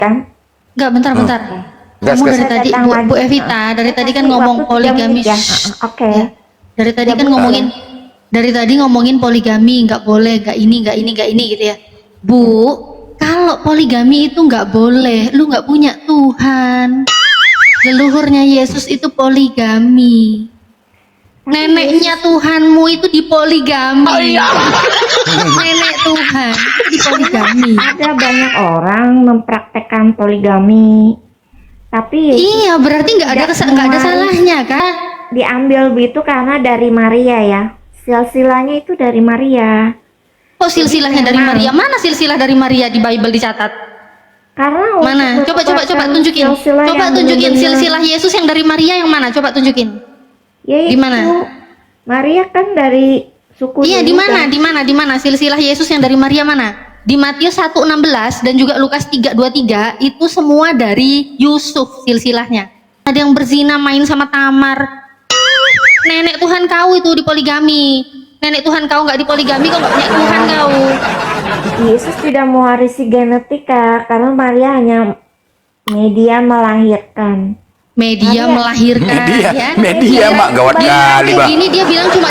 kan? Enggak, bentar. Gas, Kamu gas. dari tadi, Bu Evita, dari tadi kan ngomong poligami. Ya, oke. Ya. Dari tadi kan ngomongin, dari tadi ngomongin poligami, nggak boleh, nggak ini gitu ya. Bu, kalau poligami itu nggak boleh, lu nggak punya Tuhan. Leluhurnya Yesus itu poligami. Neneknya Tuhanmu itu dipoligami. Nenek Tuhan itu dipoligami. Ada banyak orang mempraktekkan poligami, tapi Iya, berarti nggak ada nggak ada salahnya kan? diambil itu karena dari Maria ya. Silsilahnya itu dari Maria. Kok silsilahnya dari Maria? Mana silsilah dari Maria di Bible dicatat? Karena Mana? Coba tunjukin. Coba tunjukin silsilah Yesus yang dari Maria yang mana? Coba tunjukin. Yaitu, Di mana? Maria kan dari suku Iya, di Yehuda. mana? Di mana silsilah Yesus yang dari Maria mana? Di Matius 1:16 dan juga Lukas 3:23 itu semua dari Yusuf silsilahnya. Ada yang berzina main sama Tamar. Nenek Tuhan kau itu dipoligami. Nenek Tuhan kau nggak dipoligami, kau nggak punya Tuhan kau. Yesus tidak mewarisi genetika karena Maria hanya media melahirkan. Media melahirkan ya. Media mak gawat kali bang. Ini dia bilang cuma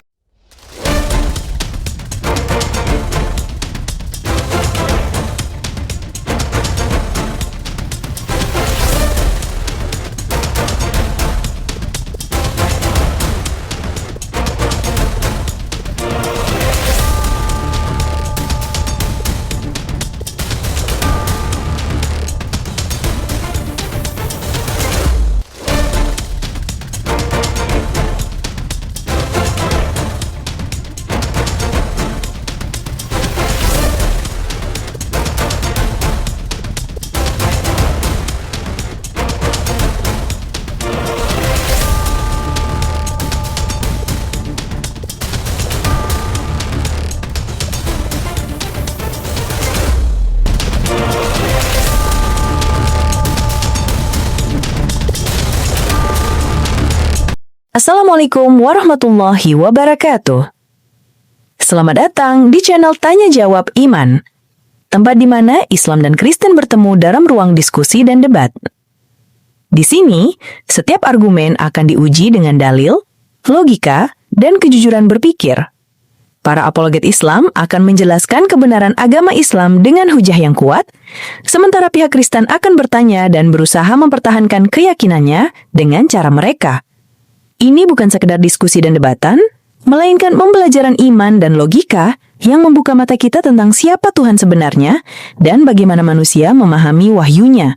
Assalamualaikum warahmatullahi wabarakatuh. Selamat datang di channel Tanya Jawab Iman, tempat di mana Islam dan Kristen bertemu dalam ruang diskusi dan debat. Di sini, setiap argumen akan diuji dengan dalil, logika, dan kejujuran berpikir. Para apologet Islam akan menjelaskan kebenaran agama Islam dengan hujah yang kuat, sementara pihak Kristen akan bertanya dan berusaha mempertahankan keyakinannya dengan cara mereka. Ini bukan sekedar diskusi dan debatan, melainkan pembelajaran iman dan logika yang membuka mata kita tentang siapa Tuhan sebenarnya dan bagaimana manusia memahami wahyunya.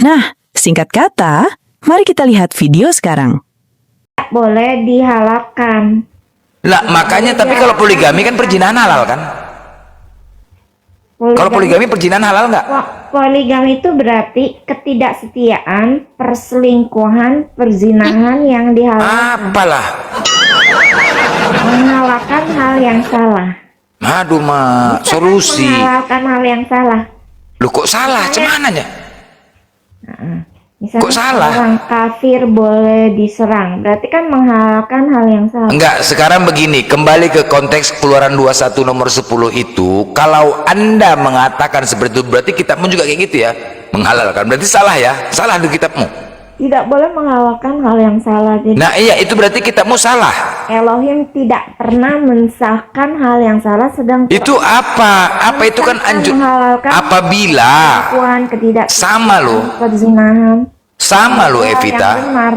Nah, singkat kata, mari kita lihat video sekarang. Boleh dihalalkan. Lah makanya tapi kalau poligami kan perzinahan halal kan? Kalau poligami perzinahan halal nggak? Poligami itu berarti ketidaksetiaan, perselingkuhan, perzinahan yang dihalalkan. Apalah? Menghalalkan hal yang salah. Aduh mak, solusi. Menghalalkan hal yang salah. Lu kok salah? Cemananya? Misalnya Kok salah? orang kafir boleh diserang, berarti kan menghalalkan hal yang salah. Enggak, sekarang begini, kembali ke konteks Keluaran 21 nomor 10 itu, kalau Anda mengatakan seperti itu, berarti kitabmu juga kayak gitu ya, menghalalkan, berarti salah ya, salah di kitabmu. Tidak boleh menghalalkan hal yang salah. Jadi Nah iya, itu berarti kitabmu salah. Elohim tidak pernah mensahkan hal yang salah, sedang Itu apa? Apa itu kan anjur? Apabila perselingkuhan, sama lo, perzinahan. sama lo Evita. Yang benar.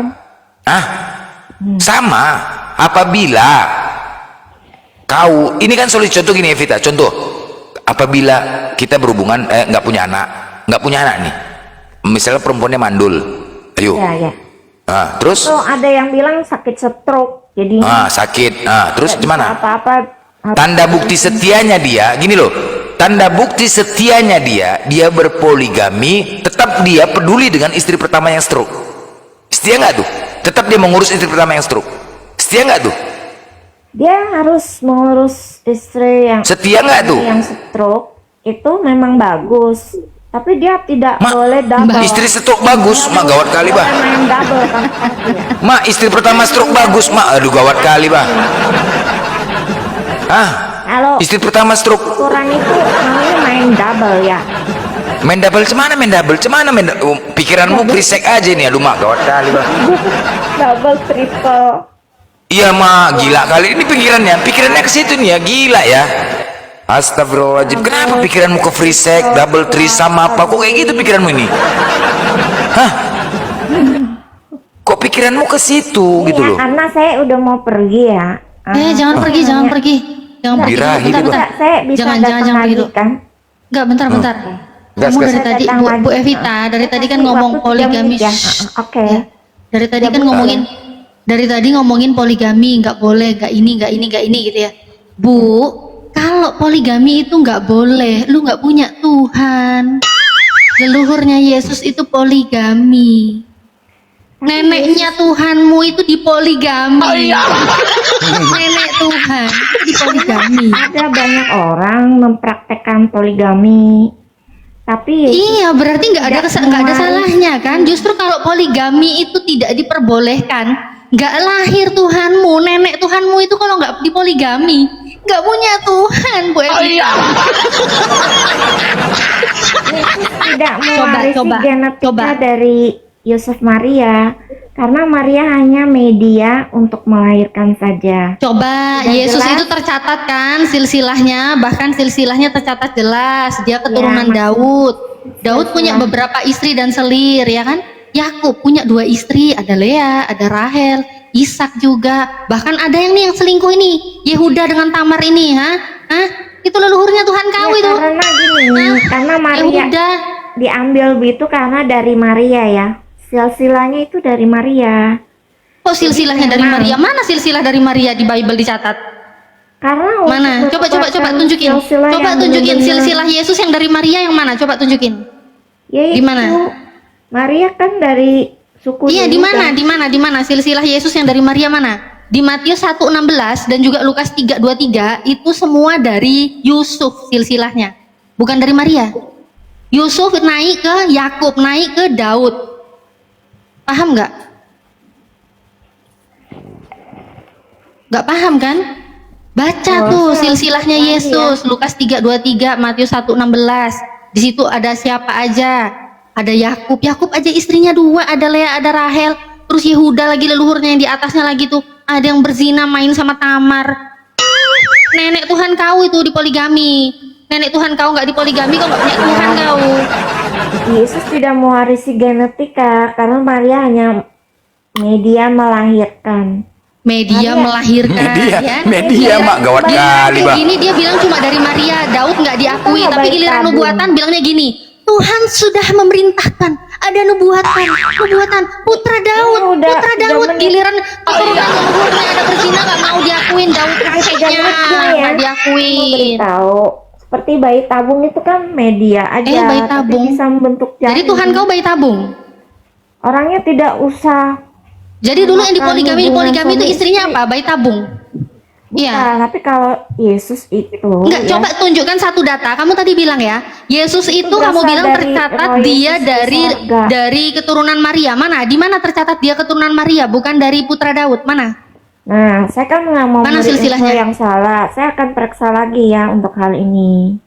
Sama. Apabila kau, ini kan solusi, contoh gini Evita, contoh. Apabila kita berhubungan, nggak punya anak nih. Misalnya perempuannya mandul, ayo. Ya. Terus? So, ada yang bilang sakit stroke, jadi sakit. Terus gimana? Apa-apa. Tanda bukti setianya dia, gini loh. Tanda bukti setianya dia berpoligami, tetap dia peduli dengan istri pertama yang stroke. Setia nggak tuh? Tetap dia mengurus istri pertama yang stroke. Setia nggak tuh? Dia harus mengurus istri yang Setia nggak tuh? yang stroke itu memang bagus, tapi dia tidak boleh double. Istri stroke bagus, mak gawat kali bah. Main double kan? Mak istri pertama stroke bagus, mak aduh gawat kali bah. Kalau Istri pertama stroke. ukuran itu namanya main double ya. Main double cemana, pikiranmu krisek aja nih, aduh mak gawat kali bang. Double triple. Iya mak, gila kali ini pikirannya ke situ nih ya, gila ya. Astagfirullahaladzim, kenapa pikiranmu ke free sex, double threesome apa, kok kayak gitu pikiranmu ini? Hah? Kok pikiranmu ke situ gitu loh? Karena saya udah mau pergi ya. Jangan pergi, jangan pergi. Jangan pergi. Birahi Bentar, itu, bentar. Saya bisa Jangan datang pergi lagi dulu. kan? Enggak, bentar. Gas, Kamu gas. dari tadi, Bu Evita, dari tadi kan ngomong Waktu 3 poligami. menit ya. Oke. Ya. Dari tadi kan ngomongin poligami, nggak boleh, nggak ini gitu ya. Bu, kalau poligami itu nggak boleh, lu nggak punya Tuhan. Leluhurnya Yesus itu poligami. Neneknya Tuhanmu itu dipoligami. Nenek Tuhan itu dipoligami. Ada banyak orang mempraktekkan poligami. Tapi Iya, berarti nggak ada salahnya kan? Justru kalau poligami itu tidak diperbolehkan, nggak lahir Tuhanmu, nenek Tuhanmu itu kalau nggak dipoligami, nggak punya Tuhan, Bu Evita. tidak mewarisi coba. genetika dari Yusuf Maria, karena Maria hanya media untuk melahirkan saja. Coba, Sudah Yesus jelas? itu tercatat kan silsilahnya, bahkan silsilahnya tercatat jelas. Dia keturunan Ya, Daud. Daud punya beberapa istri dan selir, ya kan? Yakub punya 2 istri, ada Lea, ada Rahel, Ishak juga. Bahkan ada yang nih yang selingkuh ini, Yehuda dengan Tamar ini, Itu leluhurnya Tuhan kau Ya, itu. karena gini, karena Maria Yehuda. diambil itu karena dari Maria ya. Silsilahnya itu dari Maria. Kok silsilahnya dari Maria? Mana silsilah dari Maria di Bible dicatat? Karena Mana? untuk Coba merupakan tunjukin. silsilah Coba yang tunjukin benar-benar- silsilah Yesus yang dari Maria yang mana? Coba tunjukin. Yaitu, Di mana? Maria kan dari suku Iya, Yehuda. di mana silsilah Yesus yang dari Maria mana? Di Matius 1:16 dan juga Lukas 3:23 itu semua dari Yusuf silsilahnya. Bukan dari Maria. Yusuf naik ke Yakub, naik ke Daud. Paham nggak? Nggak paham kan? Baca tuh silsilahnya Yesus, Lukas 3:23, Matius 1:16. Di situ ada siapa aja? Ada Yakub. Yakub aja istrinya 2, ada Lea, ada Rahel. Terus Yehuda lagi leluhurnya yang di atasnya lagi tuh. Ada yang berzina main sama Tamar. Nenek Tuhan kau itu dipoligami. Nenek Tuhan kau nggak dipoligami, kau nggak punya Tuhan kau. Yesus tidak mewarisi genetika karena Maria hanya media melahirkan. Media melahirkan, ya. Media mak gawat kali bang. Ini dia bilang cuma dari Maria, Daud nggak diakui, Itu nggak tapi baik giliran tabung. nubuatan bilangnya gini, Tuhan sudah memerintahkan ada nubuatan putra Daud, Udah putra Daud, menit. giliran keturunan leluhurnya ada berzina nggak mau diakuin, Daud kakeknya nggak diakuin. Memberitahu seperti bayi tabung itu kan media aja, Bayi tapi tabung. bisa membentuk janin. Jadi Tuhan kau bayi tabung. Orangnya tidak usah. Jadi dulu yang Melakukan dipoligami hubungan itu suami istrinya istri. apa? Bayi tabung. Iya. Bukan, tapi kalau Yesus itu Enggak, ya, coba tunjukkan satu data. Kamu tadi bilang ya, Yesus itu kamu berasal bilang dari tercatat roh dia Yesus di dari sorga. dari keturunan Maria. Mana? Di mana tercatat dia keturunan Maria, bukan dari putra Daud? Mana? Nah, saya kan nggak mau Mana memberi info silsilahnya? yang salah. Saya akan periksa lagi ya untuk hal ini.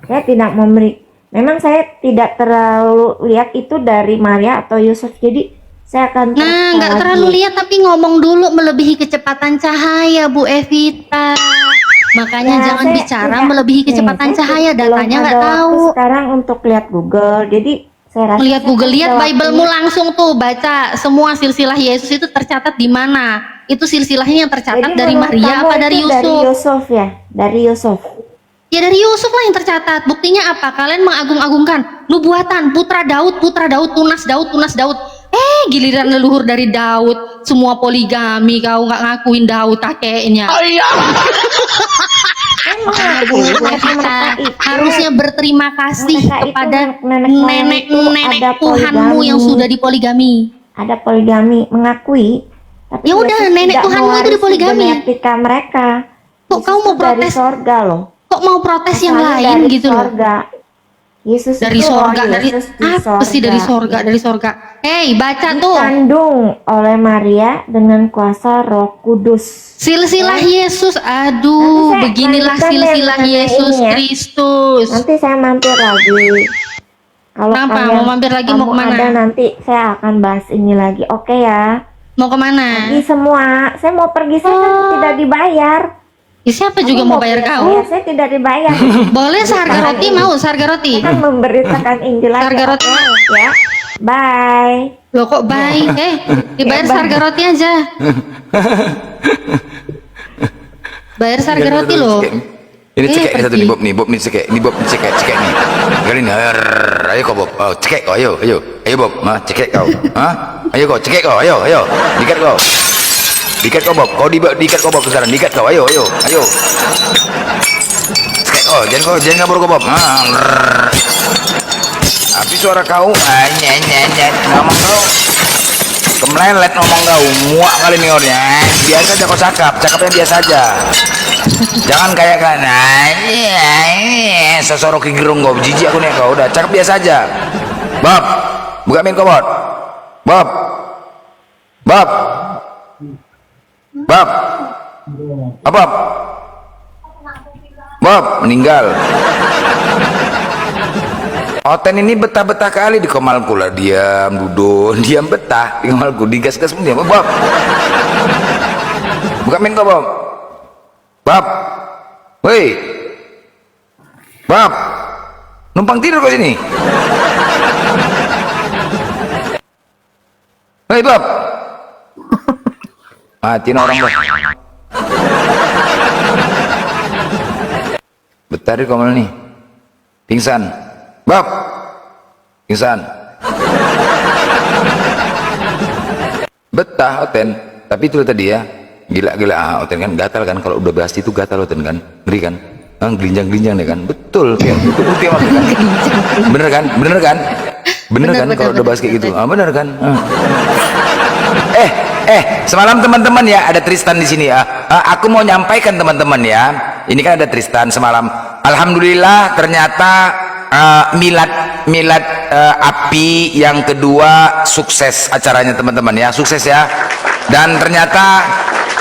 Saya tidak memberi. Memang saya tidak terlalu lihat itu dari Maria atau Yusuf. Jadi saya akan periksa Nah, nggak lagi. terlalu lihat tapi ngomong dulu melebihi kecepatan cahaya, Bu Evita. Makanya Ya, jangan saya bicara tidak- melebihi nih, kecepatan saya cahaya, belum datanya ada nggak waktu tahu. sekarang untuk lihat Google. Jadi saya rasa Lihat saya Google, kan lihat ada Bible-mu waktunya. langsung tuh, baca semua silsilah Yesus itu tercatat di mana. Itu silsilahnya yang tercatat Jadi dari menurut Maria kamu apa dari itu Yusuf? Dari Yusuf ya, dari Yusuf. Ya dari Yusuf lah yang tercatat. Buktinya apa? Kalian mengagung-agungkan nubuatan putra Daud, tunas Daud. Giliran leluhur dari Daud, semua poligami, kau nggak ngakuin Daud kakeknya. Makanya Bu Evita harusnya berterima kasih Mereka itu kepada nenek moyang itu nenek-nenek ada Tuhanmu poligami. yang sudah dipoligami. Ada poligami mengakui. Tapi Ya udah, Yesus nenek tidak Tuhanmu itu mewarisi dipoligami. genetika mereka. Kok Yesus kau mau itu dari protes? sorga loh. Kok mau protes yang Asalnya lain dari gitu loh? sorga. Yesus Dari itu sorga, roh dari Yesus di apa sih dari sorga? Hei, baca tuh. Dikandung oleh Maria dengan kuasa Roh Kudus. Silsilah Yesus, Nanti aduh, saya beginilah lanjutkan silsilah mengenai Yesus ini ya. Kristus. Nanti saya mampir lagi. Kalau Kenapa? kalian- Mau mampir lagi, mau kamu kemana? ada nanti saya akan bahas ini lagi. Oke ya. Mau kemana? Pergi semua. Saya mau pergi, saya kan tidak dibayar. Ya, siapa juga Kamu mau bayar bayar kau? Saya tidak dibayar. Boleh seharga roti, mau seharga roti? Saya kan memberitakan Injil aja. Harga roti. Oke, ya. Bye. Loh kok baik? Dibayar Ya, seharga roti aja. Bayar seharga roti loh. Ini cekek satu pergi. nih Bob nih cekek, ini Bob nih cekek nih. Kali ini, ayo kau Bob, cekek kau, ayo Bob, cekek kau, ayo kau cekek kau, ayo, dikat kau Bob, dikat kau Bob sekarang, dikat kau, ayo, cekek kau, jangan kabur kau Bob, tapi suara kau, ngomong kau, kemelelet ngomong kau, muak kali nih orangnya, biasa aja kau cakapnya biasa aja. Jangan kayak kan sesorok gerung kau, jijik aku nih kau, udah cakap biasa aja. Bob, buka min kau Bob, apa Bob meninggal. Oten ini betah-betah kali di komalku lah, diam betah di komalku, digas-gas diam. Bob, buka min kau Bob, woi, Bob, numpang tidur kau sini. Hei Bob, matiin orang Bob. Betah di komal nih, pingsan, Bob, pingsan. Betah Oten, tapi itu tadi ya. Gila Oten kan gatal kan, kalau udah bahas itu gatal Oten kan, ngeri kan, gelinjang deh kan, betul kan, bukti kan, bener kan kalau udah bahas kayak gitu, bener kan. Semalam teman-teman ya, ada Tristan di sini ya, aku mau nyampaikan teman-teman ya, ini kan ada Tristan semalam, alhamdulillah ternyata milad api yang kedua sukses acaranya teman-teman ya, sukses ya. Dan ternyata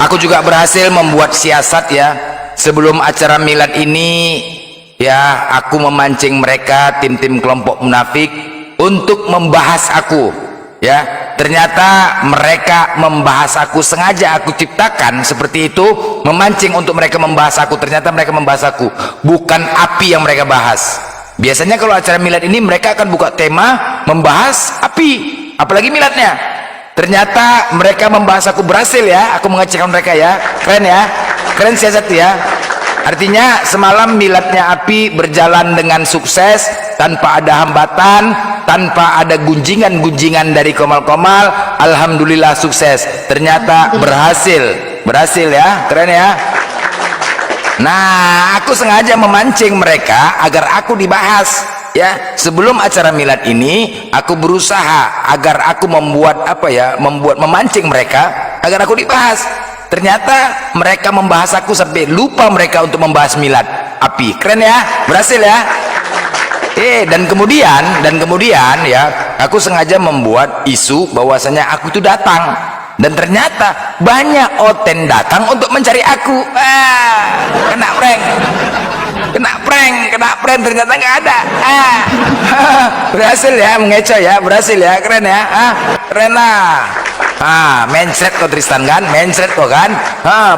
aku juga berhasil membuat siasat ya, sebelum acara milad ini ya, aku memancing mereka, tim-tim kelompok munafik untuk membahas aku ya. Ternyata mereka membahas aku, sengaja aku ciptakan seperti itu, memancing untuk mereka membahas aku. Ternyata mereka membahas aku, bukan api yang mereka bahas. Biasanya kalau acara milad ini mereka akan buka tema membahas api, apalagi miladnya. Ternyata mereka membahas aku, berhasil ya, aku mengecekkan mereka ya, keren siasat ya. Artinya semalam miladnya api berjalan dengan sukses, tanpa ada hambatan, tanpa ada gunjingan dari komal, alhamdulillah sukses. Ternyata berhasil ya, keren ya. Nah, aku sengaja memancing mereka agar aku dibahas ya. Sebelum acara milad ini aku berusaha agar aku memancing mereka agar aku dibahas. Ternyata mereka membahas aku sampai lupa mereka untuk membahas milad api. Keren ya, berhasil ya. Dan kemudian ya, aku sengaja membuat isu bahwasanya aku itu datang, dan ternyata banyak Oten datang untuk mencari aku. Kena prank, ternyata nggak ada. Berhasil ya, mengecoh ya, berhasil ya, keren ya, keren lah. Mencret kok Tristan kan, mencret kok kan.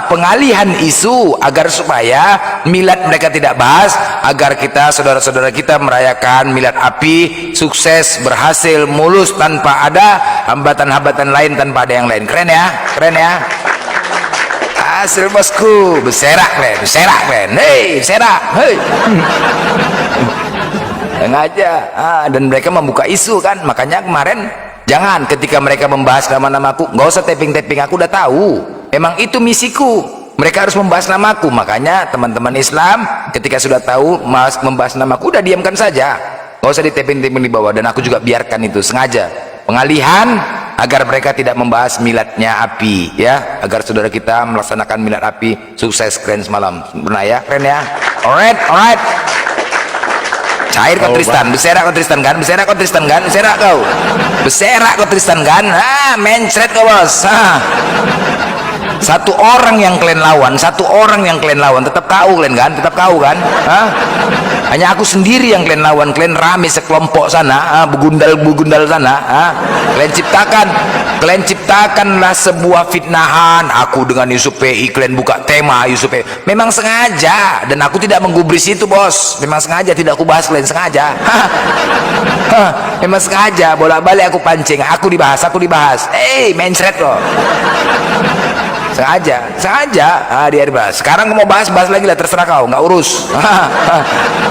Pengalihan isu agar supaya milad mereka tidak bahas, agar kita, saudara-saudara kita, merayakan milad api sukses, berhasil, mulus, tanpa ada hambatan-hambatan lain, tanpa ada yang lain. Keren ya, hasil bosku, beserak klen, hei beserak, hei. Sengaja, dan mereka membuka isu kan, makanya kemarin jangan ketika mereka membahas nama-namaku, nggak usah tapping aku udah tahu, emang itu misiku, mereka harus membahas namaku. Makanya teman-teman Islam ketika sudah tahu membahas namaku, udah diamkan saja, nggak usah di tapping di bawah. Dan aku juga biarkan itu sengaja, pengalihan agar mereka tidak membahas miladnya api ya, agar saudara kita melaksanakan milad api sukses, keren semalam, benar ya, keren ya. Alright, cair kau Tristan, beserak kau Tristan kan, beserak kau Tristan kan, mencret kau bos. Satu orang yang kalian lawan, tetap tahu kalian kan, Hanya aku sendiri yang kalian lawan. Kalian rame sekelompok sana, begundal sana. Kalian ciptakanlah sebuah fitnahan. Aku dengan Yusuf PI, kalian buka tema Yusuf PI. Memang sengaja, dan aku tidak menggubris itu, bos. Memang sengaja tidak aku bahas kalian, sengaja. Memang sengaja, bolak-balik aku pancing. Aku dibahas. Mencret loh. Sengaja dia dibahas. Sekarang kau mau bahas lagi lah, terserah kau, nggak urus.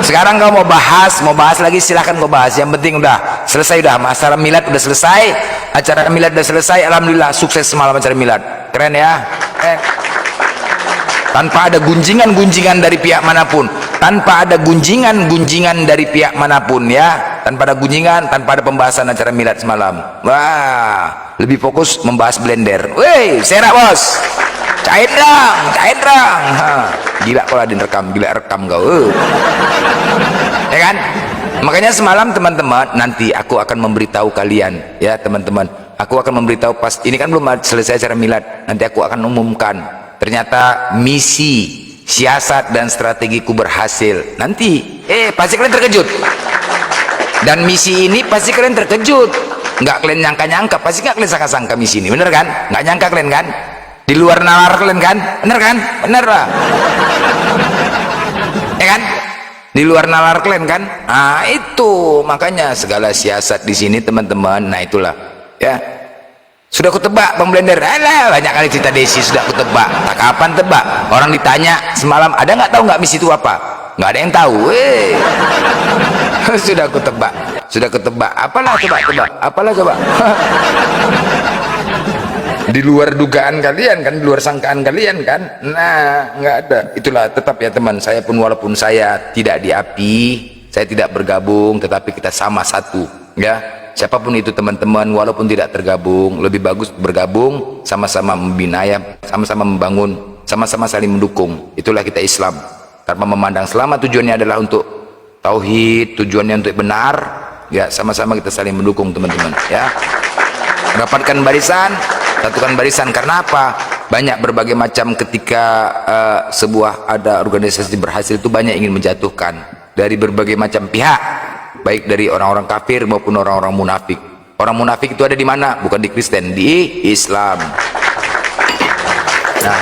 Sekarang kau mau bahas lagi, silahkan kau bahas. Yang penting udah selesai, udah acara milad udah selesai, alhamdulillah sukses semalam acara milad, keren ya, tanpa ada gunjingan dari pihak manapun, ya, tanpa ada gunjingan, tanpa ada pembahasan acara milad semalam. Wah, lebih fokus membahas blender. Weh, serak bos, cair dong. Gila kalau ada rekam kau. Ya kan? Makanya semalam teman-teman, nanti aku akan memberitahu kalian, ya teman-teman. Aku akan memberitahu pas ini kan belum selesai acara milad. Nanti aku akan umumkan. Ternyata misi, siasat dan strategiku berhasil. Nanti, pasti kalian terkejut. Dan misi ini pasti kalian terkejut. Nggak kalian nyangka-nyangka, pasti nggak kalian sangka-sangka misi ini, bener kan? Nggak nyangka kalian kan? Di luar nalar kalian kan? Bener kan? Bener lah. Ya kan? Di luar nalar kalian kan? Nah itu makanya segala siasat di sini teman-teman. Nah itulah, ya. Sudah aku tebak Bang Blender. Alah, banyak kali cerita Desi sudah aku tebak. Tak kapan tebak? Orang ditanya semalam, ada nggak tahu nggak misi itu apa? Nggak ada yang tahu. Sudah aku tebak. Apalah coba. Di luar dugaan kalian kan, di luar sangkaan kalian kan. Nah, nggak ada. Itulah, tetap ya teman, saya pun walaupun saya tidak di API, saya tidak bergabung, tetapi kita sama satu, ya. Siapapun itu teman-teman, walaupun tidak tergabung, lebih bagus bergabung, sama-sama membina, ya, sama-sama membangun, sama-sama saling mendukung. Itulah kita Islam. Tanpa memandang selama tujuannya adalah untuk tauhid, tujuannya untuk benar, ya sama-sama kita saling mendukung teman-teman, ya. Rapatkan barisan, satukan barisan. Karena apa? Banyak berbagai macam ketika sebuah ada organisasi berhasil itu banyak ingin menjatuhkan dari berbagai macam pihak, baik dari orang-orang kafir maupun orang-orang munafik. Orang munafik itu ada di mana? Bukan di Kristen, di Islam. Nah,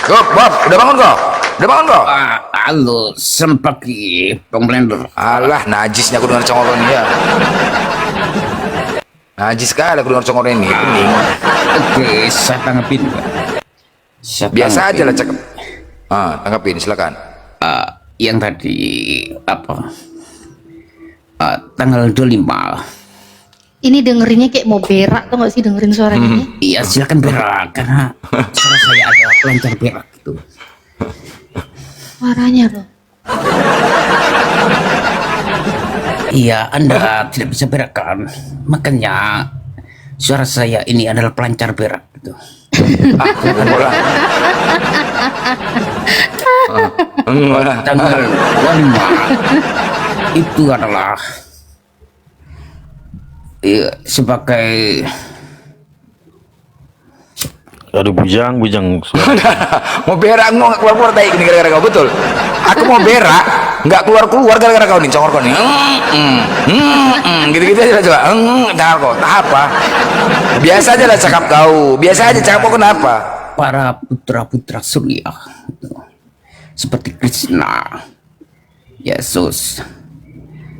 Bob, udah bangun kok? Halo, sempaki Bang Blender. Alah, najisnya aku dengar congol ini ya. Najis sekali aku dengar congol ini, pening. Oke, saya tanggapin. Biasa aja lah cakep. Tanggapin, silakan. Yang tadi apa? Tanggal 25. Ini dengerinnya kayak mau berak tuh nggak sih, dengerin suaranya? Iya, silakan berak karena suara saya adalah pelancar berak gitu. Suaranya loh. Iya, Anda tidak bisa berak kan? Makanya suara saya ini adalah pelancar berak gitu. Jangan bola. Tanggal 25 itu adalah sebagai Aduh, bujang. Mau berak mau nggak keluar tai ini gara-gara kau, betul. Aku mau berak nggak keluar gara-gara kau nih, congor kau nih. Gitu-gitu aja coba. Jangan kau, tak apa. Biasa aja lah cakap kau. Biasa aja cakap kau, kenapa? para putra-putra surya gitu. Seperti Krishna, Yesus,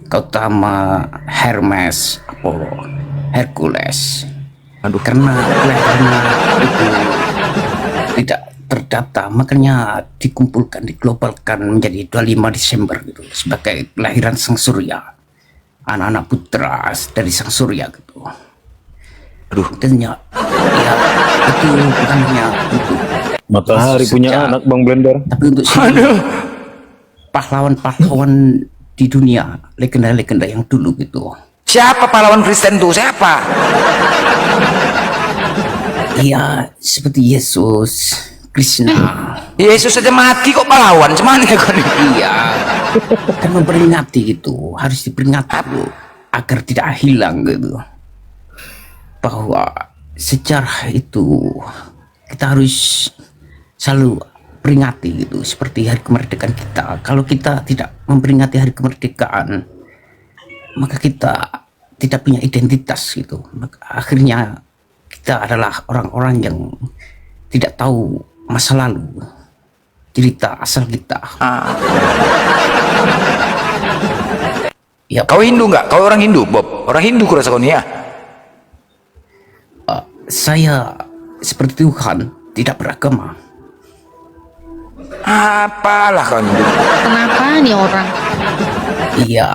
Gautama, Hermes, Apollo, Hercules. Karena itu tidak terdata, makanya dikumpulkan, diglobalkan menjadi 25 Desember gitu, sebagai kelahiran sang surya, anak-anak putra dari sang surya gitu. Dan ya itu bukan hanya untuk Matahari punya anak, Bang Blender. tapi untuk pahlawan-pahlawan di dunia, legenda-legenda yang dulu gitu. Siapa pahlawan Kristen tuh? Siapa? Iya, seperti Yesus, Krishna. Yesus saja mati kok pahlawan, cuman ya kau nih. Iya, kan memperingati gitu, harus diperingati dulu agar tidak hilang gitu. Bahwa sejarah itu kita harus selalu peringati gitu, seperti hari kemerdekaan kita. Kalau kita tidak memperingati hari kemerdekaan, maka kita tidak punya identitas gitu. Maka akhirnya kita adalah orang-orang yang tidak tahu masa lalu, cerita asal kita. Ya, Kau Hindu nggak? Kau orang Hindu, Bob? Orang Hindu kurasa kau nih ya? saya seperti Tuhan, tidak beragama. Apalah kau Hindu? Kenapa nih orang? Iya,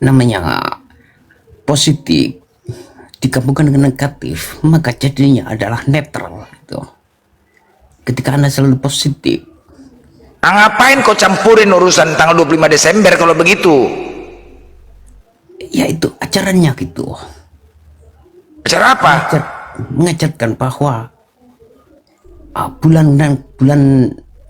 namanya positif digabungkan dengan negatif, maka jadinya adalah netral gitu. Ketika Anda selalu positif, Ngapain kau campurin urusan tanggal 25 Desember kalau begitu? ya itu acaranya gitu. Acara apa? Mengajarkan bahwa bulan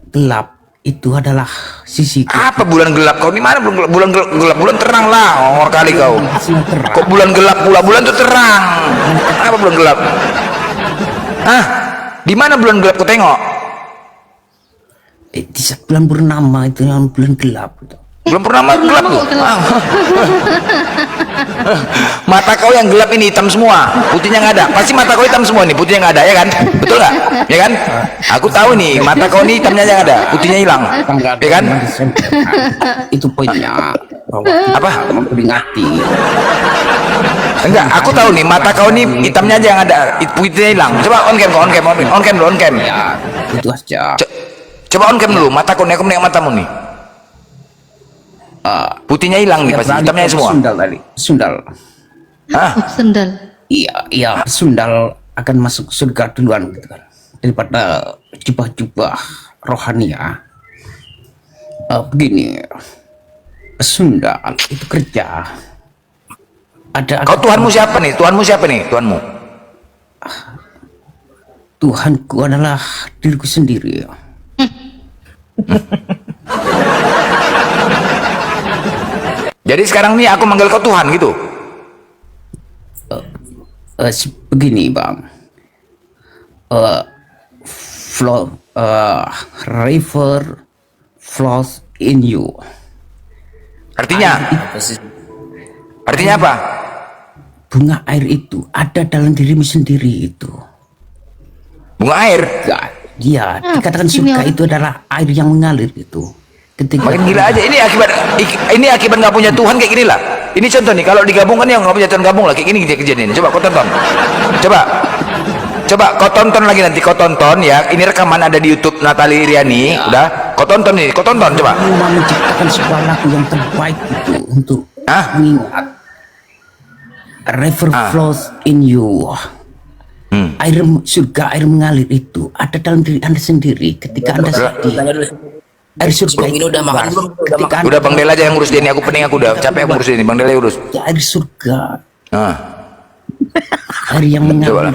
gelap itu adalah sisi Apa bulan gelap? Kau di mana bulan gelap? Bulan terang lah, orang kali kau. Kok bulan gelap pula? Bulan itu terang. Apa bulan gelap? Hah? Di mana bulan gelap kau tengok? di saat bulan purnama itu yang bulan gelap gitu. Belum pernah gelap tuh. Mata kau yang gelap ini hitam semua, putihnya nggak ada. Pasti mata kau hitam semua nih, putihnya nggak ada ya kan? Betul nggak? Ya kan? Aku tahu nih, mata kau ini hitamnya aja nggak ada, putihnya hilang. Ya kan? Itu poinnya. Apa? Memperingati. Enggak, aku tahu nih, mata kau ini hitamnya aja yang ada, putihnya hilang. Coba on cam, on cam dulu, on cam. Ya, itu aja. Coba on cam dulu, mata kau nih, aku melihat matamu nih. Putihnya hilang nih, pasti hitamnya semua. Sundal tadi. Sundal. Hah? Sendal. Iya, sundal akan masuk surga duluan gitu kan. Daripada jubah-jubah rohania. Begini, sundal itu kerja. Kau Tuhanmu siapa nih? Tuhanmu siapa nih? Tuhanmu? Tuhanku adalah diriku sendiri. Jadi sekarang nih aku manggil kau Tuhan gitu? Begini bang, river flows in you. Artinya? Artinya apa? Bunga air itu ada dalam dirimu sendiri itu. Bunga air? Ya, dikatakan surga itu adalah air yang mengalir itu. Ketika Makin gila aja. Ini akibat nggak punya Tuhan kayak gini lah. Ini contoh nih, kalau digabungkan yang nggak punya Tuhan gabung lah kayak gini kejadian ini. Coba kau tonton. Coba kau tonton lagi nanti, kau tonton ya. Ini rekaman ada di YouTube Natali Iriani. Udah, kau tonton nih, kau tonton coba. Allah menciptakan sebuah lagu yang terbaik itu untuk mengingat. River flows in you. Air surga, air mengalir itu ada dalam diri Anda sendiri. Ketika Anda sedih, air surga ini udah makan belum? Udah Bang Del aja yang ngurus dia ini. Aku pening, aku udah capek aku ngurus dia ini. Bang Del aja urus. ya, air surga, Ah, air yang coba lah. mengalir.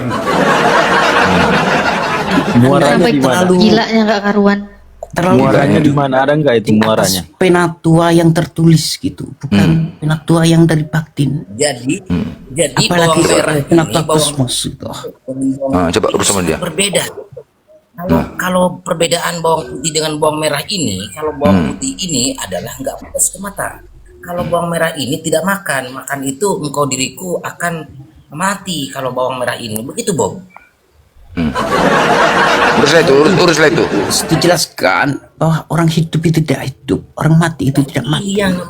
Muaranya Sampai di mana? gilanya nggak karuan. Terlalu Muaranya di mana? Ada nggak itu di atas muaranya? penatua yang tertulis gitu, bukan penatua yang dari batin. Jadi Apalagi bawang merah penatua ini, bawang kosmos itu. Coba urus sama dia. berbeda. Kalau perbedaan bawang putih dengan bawang merah ini, kalau bawang putih ini adalah nggak fokus ke mata. Kalau bawang merah ini tidak makan itu engkau diriku akan mati. Kalau bawang merah ini begitu, Bob. Uruslah itu. Dijelaskan bahwa orang hidup itu tidak hidup, orang mati itu tidak mati. Yang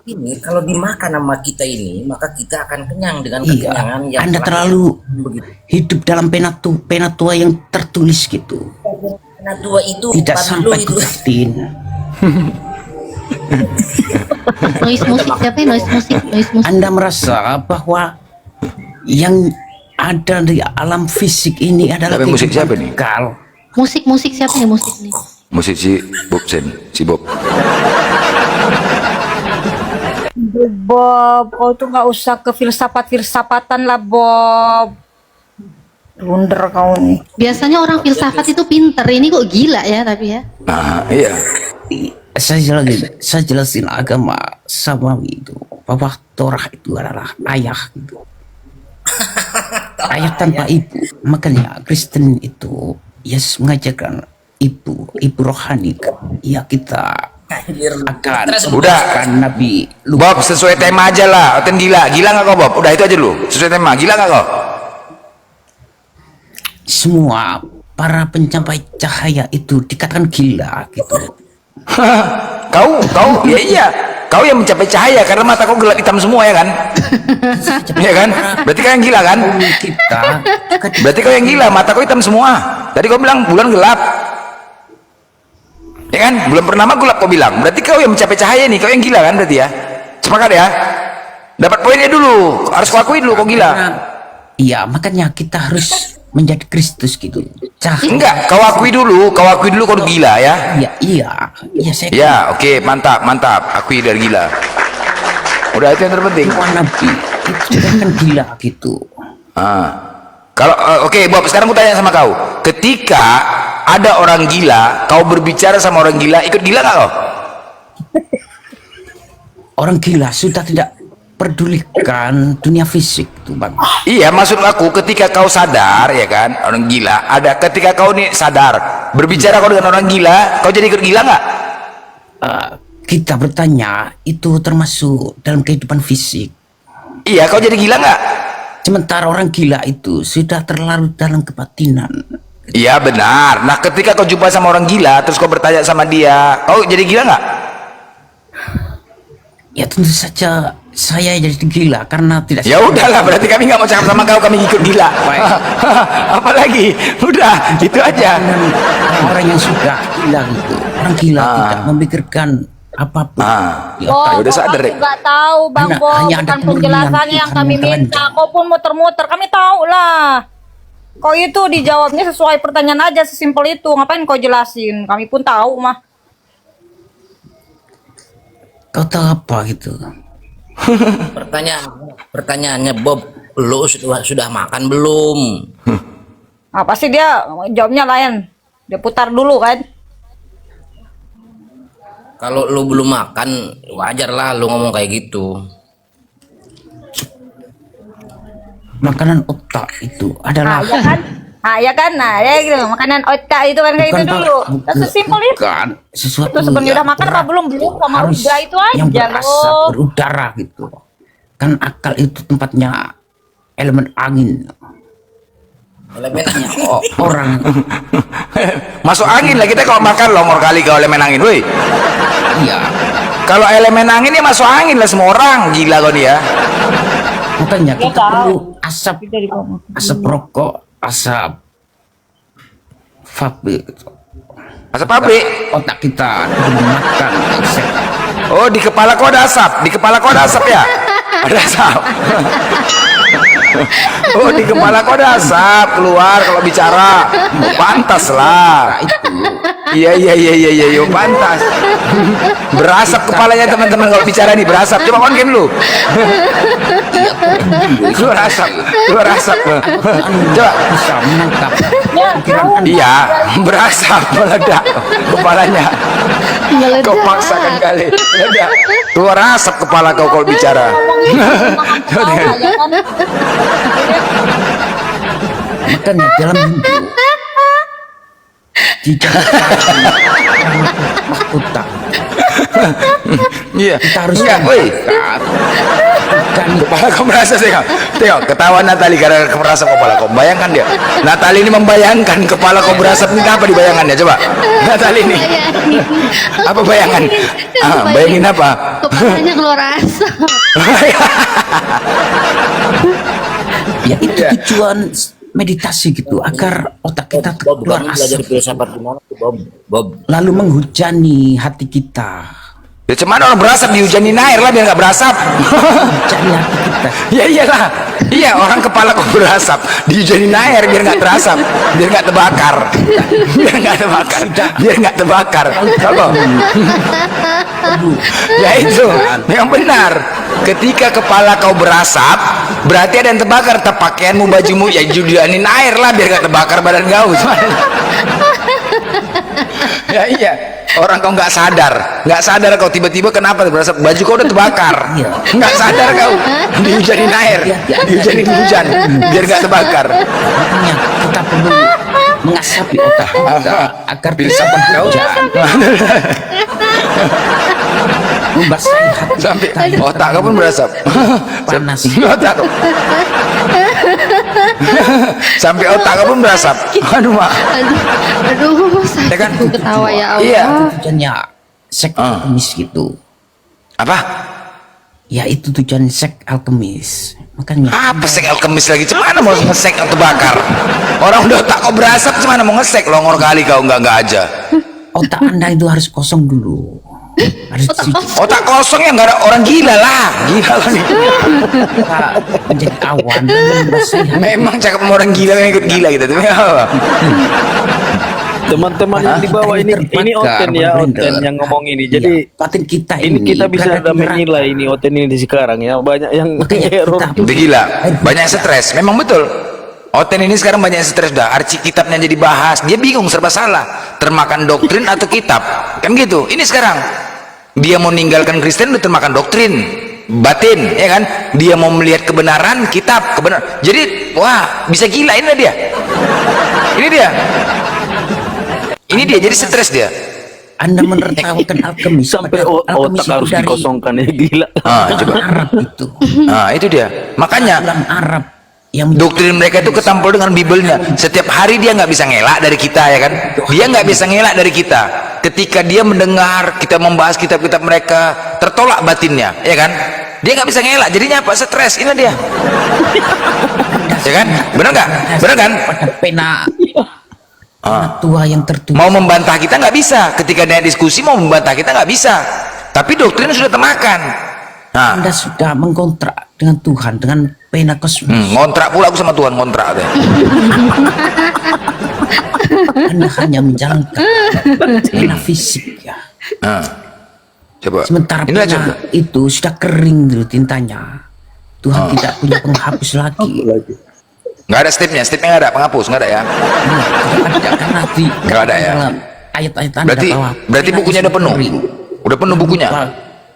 ini kalau dimakan sama kita ini, maka kita akan kenyang dengan Iya, kekenyangan yang Anda telah- terlalu begitu. hidup dalam penatua yang tertulis gitu, Penatua itu tidak pabilo sampai ke itu. batin. Noise musik siapa ya? Noise musik. Anda merasa bahwa yang ada di alam fisik ini adalah Tapi musik kehidupan siapa nih? kekal. Musik siapa nih musik nih? Musik si Bob Sen, si Bob. Bob, kau tuh nggak usah ke filsafat-filsafatan lah, Bob. Blunder kau nih. Biasanya orang filsafat itu pinter, ini kok gila ya tapi ya. Nah, iya. Saya jelasin agama Samawi itu bahwa Torah itu adalah ayah gitu. Ayah tanpa ibu. Makanya Kristen itu Yesus mengajarkan ibu rohani, ya kita Anjir. akan Udah. akan Nabi Bob, sesuai tema aja lah. Oten gila nggak kau Bob? Udah itu aja dulu. Sesuai tema, gila nggak kau? Semua para pencampai cahaya itu dikatakan gila gitu. kau, ya iya. Kau yang mencapai cahaya karena mata kau gelap hitam semua ya kan? Iya kan? Berarti kau yang gila kan? Kita Berarti kau yang gila, mata kau hitam semua. Tadi kau bilang bulan gelap. Ya kan? Bulan purnama gelap kau bilang. Berarti kau yang mencapai cahaya nih, kau yang gila kan berarti ya? Sepakat ya? Dapat poinnya dulu. Harus kau akui dulu kau gila. iya, makanya kita harus menjadi Kristus gitu. Enggak, kau akui dulu kau gila ya. Iya, saya Ya, oke, mantap. Akui dari gila. Udah itu yang terpenting. semua nabi itu kan gila gitu. Kalau oke, Bob, sekarang aku tanya sama kau. Ketika ada orang gila, kau berbicara sama orang gila, ikut gila nggak kau? Orang gila sudah tidak pedulikan dunia fisik tuh, Bang. Iya, maksud aku ketika kau sadar ya kan, orang gila ada. Ketika kau nih sadar berbicara kau dengan orang gila, kau jadi ikut gila nggak? Kita bertanya itu termasuk dalam kehidupan fisik. Iya, kau jadi gila nggak? Sementara orang gila itu sudah terlarut dalam kebatinan. Iya benar. Nah, ketika kau jumpa sama orang gila, terus kau bertanya sama dia, kau jadi gila nggak? Ya tentu saja saya jadi gila karena tidak. Ya udahlah, berarti kami nggak mau cakap sama kau, kami ikut gila. Apalagi, udah itu aja. Orang yang sudah gila gitu, orang gila tidak memikirkan apapun. Di otak. Ya udah sadar deh. Nggak tahu Bang Hanya- Bob, hanya ada bukan kemurnian penjelasannya yang Tuhan kami yang telanjang. minta. Kau pun muter-muter, kami tahu lah. Kau itu dijawabnya sesuai pertanyaan aja, sesimpel itu. Ngapain kau jelasin? Kami pun tahu mah. Kau tahu apa gitu? Pertanyaannya Bob, lu sudah makan belum? Nah, pasti dia jawabnya lain. Dia putar dulu kan. Kalau lu belum makan, wajar lah lu ngomong kayak gitu. Makanan otak itu adalah Ya kan? Ya kan? Nah, ya gitu. Makanan otak itu kan kayak bukan itu dulu. bukan- Sesimpel itu. bukan sesuatu Itu sebenarnya yang udah makan apa belum? Belum, sama harus udah itu aja yang berasap loh. berudara gitu. Kan akal itu tempatnya elemen angin. Elemennya Orang Masuk angin lah kita kalau makan longor kali kalau elemen angin, woi. iya, Kalau elemen angin ya masuk angin lah semua orang, gila kau dia. makanya kita perlu asap rokok, asap vape gitu. Asap pabrik. Otak kita dengan makan yang sehat. Oh, di kepala kau ada asap. Di kepala kau ada asap ya? Ada asap. Oh, di kepala kau ada asap keluar kalau bicara. Pantas lah. Iya, pantas. Berasap kepalanya teman-teman kalau bicara nih, berasap. Coba konken lu. Keluar asap. Coba. Bisa menangkap pikiran Anda. Iya, berasap meledak kepalanya. Kau paksakan kali. Meledak. Keluar asap kepala kau kalau bicara. Makanya dalam hidup dijadikan mahkota. Iya. Kita harus Enggak, woi. dan Kepala kau merasa sih kau. Tengok, ketawa Natali karena merasa kepala kau. Bayangkan dia. Natali ini membayangkan kepala kau berasap ini apa dibayangannya? Coba. Natali ini. Apa bayangan? Bayangin apa? Kepalanya keluar asap. ya itu Iya. tujuan meditasi gitu agar otak kita Bob, keluar kamu belajar asap filsafat di mana tuh, Bob? lalu menghujani hati kita, Ya cuman orang berasap dihujanin air lah biar nggak berasap. menghujani hati kita. Ya iyalah. Iya, orang kepala kau berasap dihujanin air biar nggak terasap, biar nggak terbakar. Biar nggak terbakar. Kalau ya itu yang benar. Ketika kepala kau berasap, berarti ada yang terbakar. Pakaianmu, bajumu, ya judanin air lah biar nggak terbakar badan kau. Ya iya, orang kau nggak sadar kau tiba-tiba kenapa berasap, baju kau udah terbakar. Iya. Nggak sadar kau dihujanin air, dihujanin hujan biar nggak terbakar. Makanya kita perlu mengasapi otak kita agar filsafat kau membasahi hati Sampai kita. otak kau pun berasap. Panas. Otak kau. Sampai otak kau pun berasap. Aduh, Mak. Aduh, sakit Ya kan? ku ketawa ya Allah. Iya. Tujuannya seks alkemis gitu. Apa? Ya itu tujuan seks alkemis. Makanya Apa sek alkemis lagi? Cemana mau ngesek atau bakar? Orang udah otak kau berasap, cemana mau ngesek? Longor kali kau enggak aja. otak Anda itu harus kosong dulu. Harus dicuci. Otak kosong ya nggak ada orang gila lah. Gila kan nih. Kita menjadi awan dan membasahi hati. Memang cakap sama orang gila yang ikut gila gitu. Tapi apa? Teman-teman yang di bawah ini Oten ya, Oten yang ngomong ini. Jadi batin kita ini kita bisa berada ada di neraka. menilai ini Oten ini di sekarang ya. Banyak yang Makanya error. kita- Udah gila. Banyak yang stres. Memang betul. Oten ini sekarang banyak yang stres dah. Arci kitabnya jadi bahas. Dia bingung serba salah. Termakan doktrin atau kitab. Kan gitu. Ini sekarang. Dia mau meninggalkan Kristen udah termakan doktrin. Batin, ya kan? Dia mau melihat kebenaran, kitab, kebenaran. Jadi, wah, bisa gila ini dia. Ini dia. Ini dia jadi stres dia. Anda menertawakan alkemis Sampai padahal alkemis otak itu harus dari dikosongkan ya, gila. Coba. Arab itu Nah, itu dia. Makanya bulan Arab yang doktrin mereka itu ketampol dengan Bibelnya. Setiap hari dia nggak bisa ngelak dari kita, ya kan? Dia nggak bisa ngelak dari kita. Ketika dia mendengar kita membahas kitab-kitab mereka, tertolak batinnya, ya kan? Dia nggak bisa ngelak. Jadinya apa? Stres. Ini dia. Ya kan? Benar nggak? Benar kan? pada pena tua yang tertulis. Mau membantah kita nggak bisa. Ketika dia diskusi mau membantah kita nggak bisa. Tapi doktrin sudah termakan. Nah, Anda sudah mengkontrak dengan Tuhan dengan pena kosmis. ngontrak pula aku sama Tuhan ngontrak. Deh. Anda hanya menjalankan pena fisik ya. Nah, coba. Sementara Inilah pena coba. itu sudah kering dulu tintanya. Tuhan tidak punya penghapus lagi. Nggak ada stepnya nggak ada, penghapus nggak ada ya. Tidak ada karena di Nggak ada ya? dalam ayat-ayat Anda Berarti bahwa berarti pena bukunya itu udah penuh. kering. Udah penuh bukunya.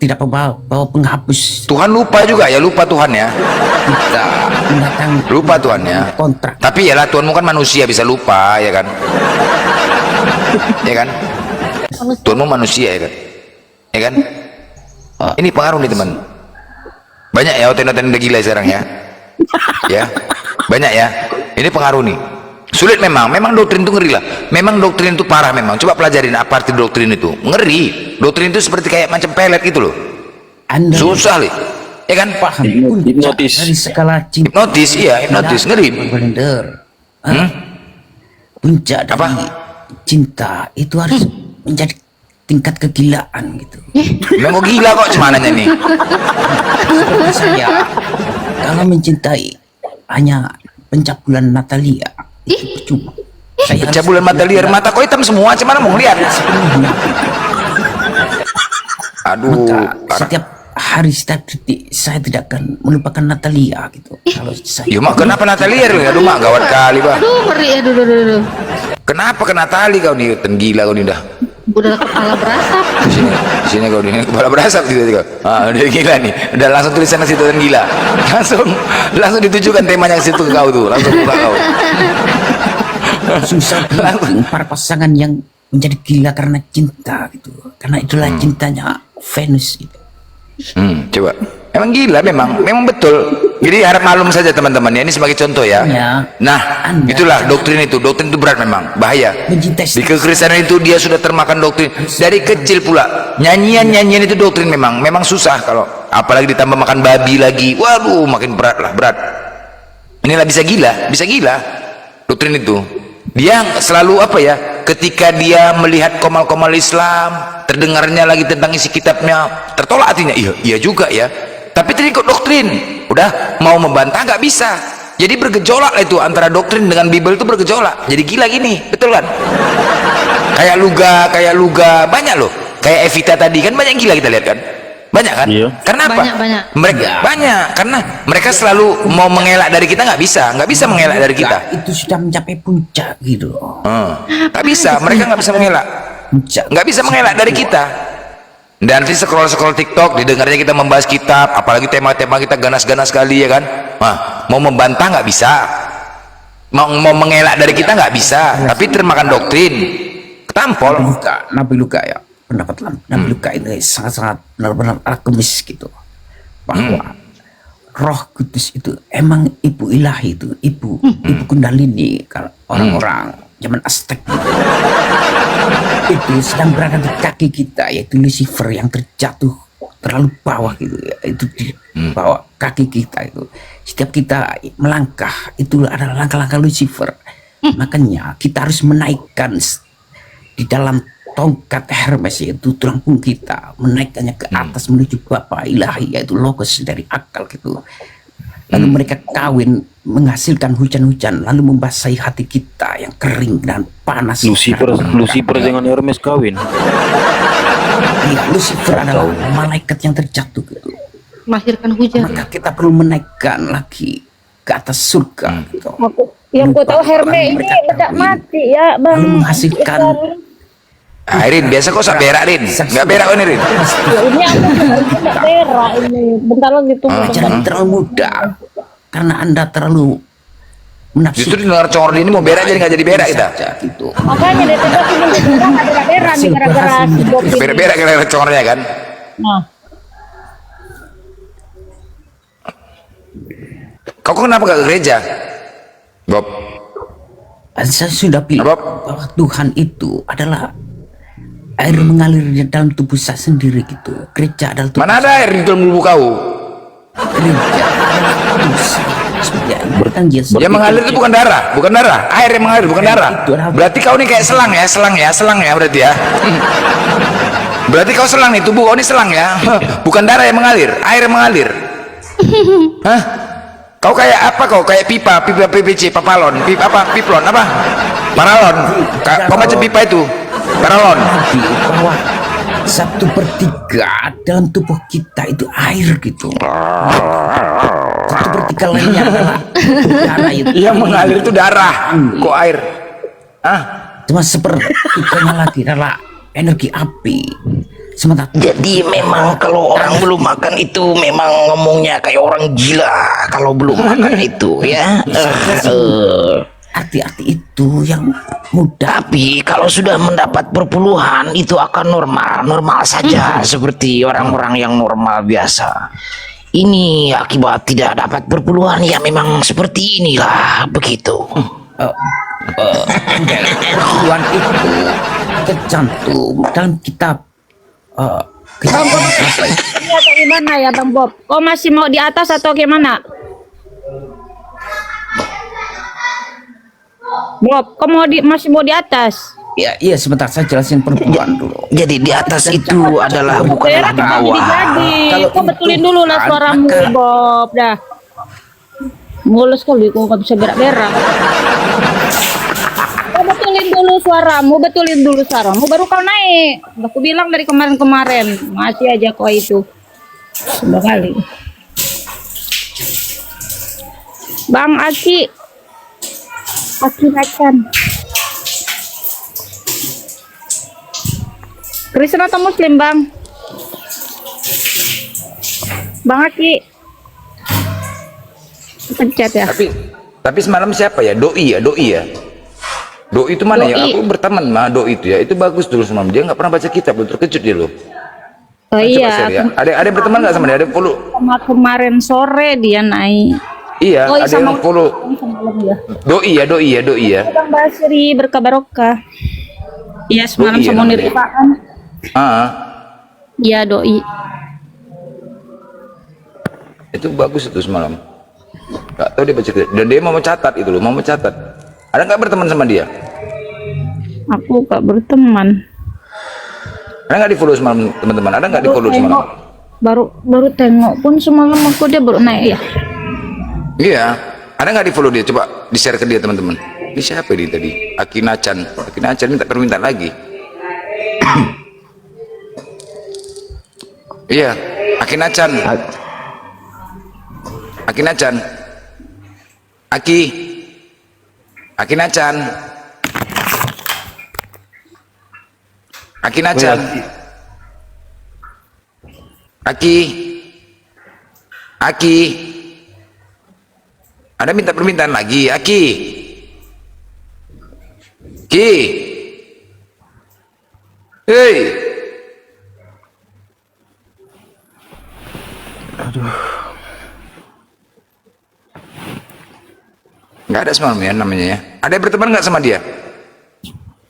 Tidak bawa penghapus. Tuhan lupa juga ya, lupa Tuhan ya. Tidak mendatang Lupa Tuhan ya. kontrak. Tapi ya lah Tuhanmu kan manusia bisa lupa ya kan. Ya kan? Tuhanmu manusia ya kan. Ya kan? Ini pengaruh nih teman. Banyak ya oten-oten udah gila sekarang ya. Ya. Banyak ya. Ini pengaruh nih. Sulit memang doktrin itu ngeri lah. Memang doktrin itu parah memang. Coba pelajarin apa arti doktrin itu. Ngeri. Doktrin itu seperti kayak macam pelet gitu loh. Anda Susah nih. Ya kan? paham Hipnotis. dari segala cinta. Hipnotis, iya, hipnotis, ngeri. Bener. Puncak dari Apa? cinta itu harus menjadi tingkat kegilaan gitu. Memang kok gila kok cemananya nih. Seperti saya kalau mencintai hanya pencabulan Natalia itu percuma. Saya Pecah bulan mata liar, mata kok hitam semua, cuman mau ngeliat. sepenuhnya. Aduh, Maka parah. setiap hari setiap detik saya tidak akan melupakan Natalia gitu. Kalau saya Ya mak kenapa Natalia lu? Aduh mak gawat kali bah. Aduh, ngeri. Aduh. Kenapa ke Natali kau nih? Ten gila kau nih dah. Udah kepala berasap. Di sini kau nih kepala berasap gitu kau. Ah udah gila nih. Udah langsung tulisan situ dan gila. Langsung ditujukan temanya ke situ ke kau tuh. Langsung buka kau. susah bikin para pasangan yang menjadi gila karena cinta gitu. Karena itulah cintanya Venus gitu. Coba. Emang gila memang betul. Jadi harap maklum saja teman-teman ya, ini sebagai contoh ya. Ya. Nah, Anda- itulah doktrin itu berat memang, bahaya. Mencintai Di kekristenan itu dia sudah termakan doktrin dari kecil pula. Nyanyian itu doktrin memang susah kalau apalagi ditambah makan babi lagi. Waduh, makin berat. Inilah bisa gila doktrin itu. Dia selalu apa ya? Ketika dia melihat komal-komal Islam, terdengarnya lagi tentang isi kitabnya, tertolak hatinya. Iya juga ya. Tapi tadi kok doktrin, udah mau membantah nggak bisa. Jadi bergejolak lah itu antara doktrin dengan Bible itu bergejolak. Jadi gila gini, betul kan? Kayak luga banyak loh. Kayak Evita tadi kan banyak gila kita lihat kan? Banyak kan? Iya. Karena apa? Banyak. Mereka banyak karena mereka selalu mau mengelak dari kita nggak bisa mengelak dari kita. Itu sudah mencapai puncak gitu. Nggak bisa, mereka nggak bisa mengelak. Puncak. Nggak bisa mengelak dari kita. Dan nanti scroll TikTok, didengarnya kita membahas kitab, apalagi tema-tema kita ganas-ganas sekali ya kan. Nah, mau membantah nggak bisa. mau mengelak dari kita nggak bisa, tapi termakan doktrin, ketampol. Nabi Luka ya, pendapat Nabi Luka ini sangat-sangat benar-benar agamis gitu, bahwa Roh Kudus itu emang ibu ilahi, itu ibu Kundalini. Kalau orang-orang zaman Aztec itu sedang berada di kaki kita, yaitu Lucifer yang terjatuh terlalu bawah gitu ya, itu di bawah kaki kita. Itu setiap kita melangkah itu adalah langkah-langkah Lucifer. Makanya kita harus menaikkan di dalam tongkat Hermes, yaitu tulang punggung kita, menaikkannya ke atas menuju Bapa ilahi, yaitu logos dari akal gitu. Lalu mereka kawin menghasilkan hujan-hujan, lalu membasahi hati kita yang kering dan panas. Lucifer dengan Hermes kawin. Iya, Lucifer adalah malaikat yang terjatuh gitu. Melahirkan hujan. Maka kita perlu menaikkan lagi ke atas surga gitu. Yang ku tahu Lupa Herme orang ini mereka bedak kawin, mati ya bang. lalu menghasilkan Rin, biasa kok sak berak, Rin. Nggak berak kok nih, Rin. Ya, ini aku tidak berak ini. Bentar lagi tunggu. jangan terlalu muda karena Anda terlalu Justru menafsirkan. di luar congor ini mau berak jadi nggak jadi berak kita. Gitu. Makanya dari tadi aku berak nggak berak nih gara-gara si Bob ini. Berak-berak kira congornya kan. Nah, Kau kenapa gak ke gereja, Bob? Saya sudah bilang Bob? bahwa Tuhan itu adalah air mengalir di dalam tubuh saya sendiri gitu. Gereja adalah tubuh Mana ada air di dalam tubuh kau? gereja adalah tubuh saya. Seperti yang bertanya Yang mengalir itu bukan darah, bukan darah. Air yang mengalir bukan darah. Berarti kau ini kayak selang ya berarti ya. Berarti kau selang nih, tubuh kau ini selang ya. Bukan darah yang mengalir, air yang mengalir. Hah? Kau kayak apa kau? Kayak pipa PVC, papalon, pipa apa? Piplon apa? Paralon. Kau macam pipa itu. Paralon. bahwa 1/3 dalam tubuh kita itu air gitu. 1/3 lainnya adalah darah itu. Yang mengalir itu darah. Kok air? Ah, Cuma 1/3 lagi adalah energi api. Sementara Jadi memang kalau orang belum makan itu memang ngomongnya kayak orang gila kalau belum makan itu ya. arti-arti itu yang mudah. Tapi kalau sudah mendapat perpuluhan itu akan normal saja seperti orang-orang yang normal biasa. Ini akibat tidak dapat perpuluhan ya memang seperti inilah begitu. Perempuan itu tercantum dalam kitab ini atau gimana ya Bang Bob? Kau masih mau di atas atau gimana? Bob, kau masih mau di atas? Ya, iya sebentar saya jelasin perempuan dulu. Jadi di atas itu adalah bukanlah Daerah bawah. jadi. Kalau Kau betulin itu dulu lah kan, suaramu maka- Bob. Dah. Mulus kali kau nggak bisa berak-berak. Kau betulin dulu suaramu, baru kau naik. Aku bilang dari kemarin-kemarin, masih aja kau itu. Sudah kali. Bang Aki macan. Kristen atau Muslim Bang? Bang Aki. Pencet ya. tapi semalam siapa ya? Doi ya. Doi itu mana ya? Doi. Aku berteman sama Doi itu ya. Itu bagus dulu semalam. Dia nggak pernah baca kitab, belum terkejut dia loh. Oh Coba iya, share ya. Ada berteman nggak sama dia? Ada follow? sama kemarin sore dia naik. Iya, Oh, ada sama- yang follow. Semalam ya. Doi ya. Bang Basri berkah barokah. Iya semalam Doi ya sama namanya. Niripaan. Ah, Iya doi. itu bagus itu semalam. Nggak tahu dia baca kitab. Dan dia mau mencatat itu loh, mau mencatat. Ada nggak berteman sama dia? Aku gak berteman. Ada nggak di follow semalam teman-teman? Ada nggak di follow semalam? Baru tengok pun semalam aku dia baru naik ya. Iya. Ada nggak di follow dia? Coba di share ke dia teman-teman. Ini siapa dia tadi? Akinacan minta permintaan lagi. Iya, Akinacan. Akinacan. Akinacan. Akinacan. Aki. Ada minta permintaan lagi, Aki. Ki. Hei. Nggak ada semalam ya namanya ya. Ada yang berteman nggak sama dia?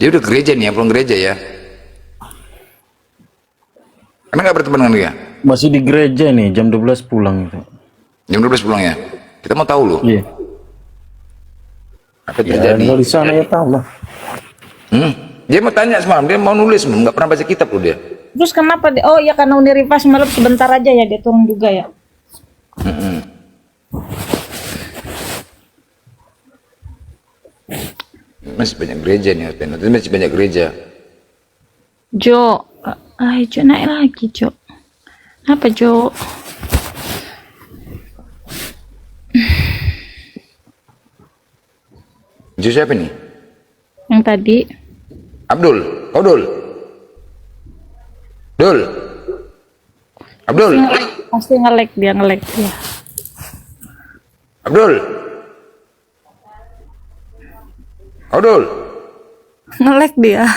Dia udah gereja nih ya, pulang gereja ya. Karena nggak berteman dengan dia. Masih di gereja nih, jam 12 pulang itu. Jam 12 pulang ya. Kita mau tahu loh. Iya. Apa yang Ya, terjadi? kalau di sana ya tahu lah. Dia mau tanya semalam, dia mau nulis, nggak pernah baca kitab loh dia. Terus kenapa dia? Oh ya karena Unirivas malam sebentar aja ya dia turun juga ya. Masih banyak gereja nih, nanti masih banyak gereja. Jo, Jo naik lagi Jo. Apa Jo? Jus siapa nih? Yang tadi. Abdul, kau Dul. Dul. Abdul. Pasti ngelek dia. Abdul. Abdul. Ngelek dia.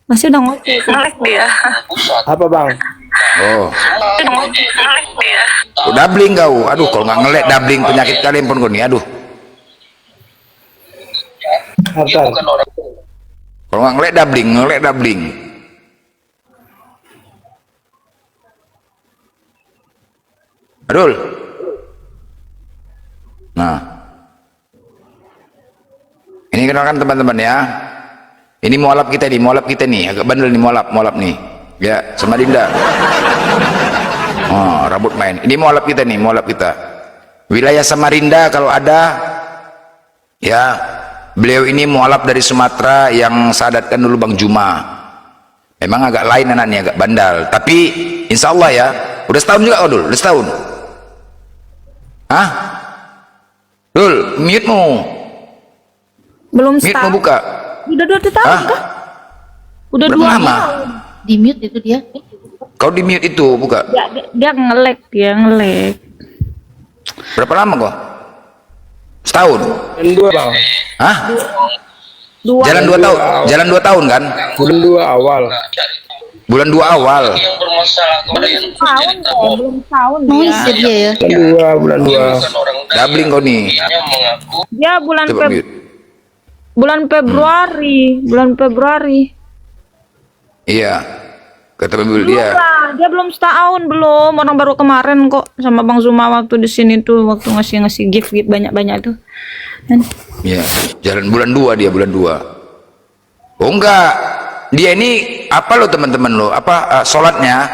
Masih udah ngoceh. Apa bang? Oh. Oh, dabling kau. Aduh, kalau nggak ngelek dabling penyakit kalian pun kau nih. Aduh. Kalau nggak ngelek dabling. Adul. Nah. Ini kenalkan teman-teman ya. Ini mualaf kita nih, agak bandel nih mualaf nih. Ya, sama Dinda. Oh, rambut main. Ini mualaf kita. Wilayah Samarinda kalau ada, ya, beliau ini mualaf dari Sumatera yang sadatkan dulu Bang Juma. Memang agak lain anaknya, agak bandal. Tapi insya Allah ya, udah setahun juga kau Dul, udah setahun. Hah? Dul, mute-mu. Belum Mute-mu start. buka. Udah 2 tahun Hah? kah? Udah Berapa 2 lama? Di mute itu dia. Kau di mute itu buka. Dia ngelek. Berapa lama kok? Setahun? Dua bang. Hah? 2 Jalan 2 tahun. Jalan 2 tahun kan? Bulan 2 awal. Bulan 2 awal. tahun kok, belum tahun Noise ya dia ya. Bulan 2. Dabling kau nih. Dia Coba mute. bulan Februari. Iya. Kata mobil dia. Dia belum setahun belum. Orang baru kemarin kok sama Bang Zuma waktu di sini tuh waktu ngasih gift banyak-banyak tuh. Dan Iya. Jalan bulan 2 dia, bulan 2. Oh enggak. Dia ini apa lo teman-teman lo? Apa sholatnya?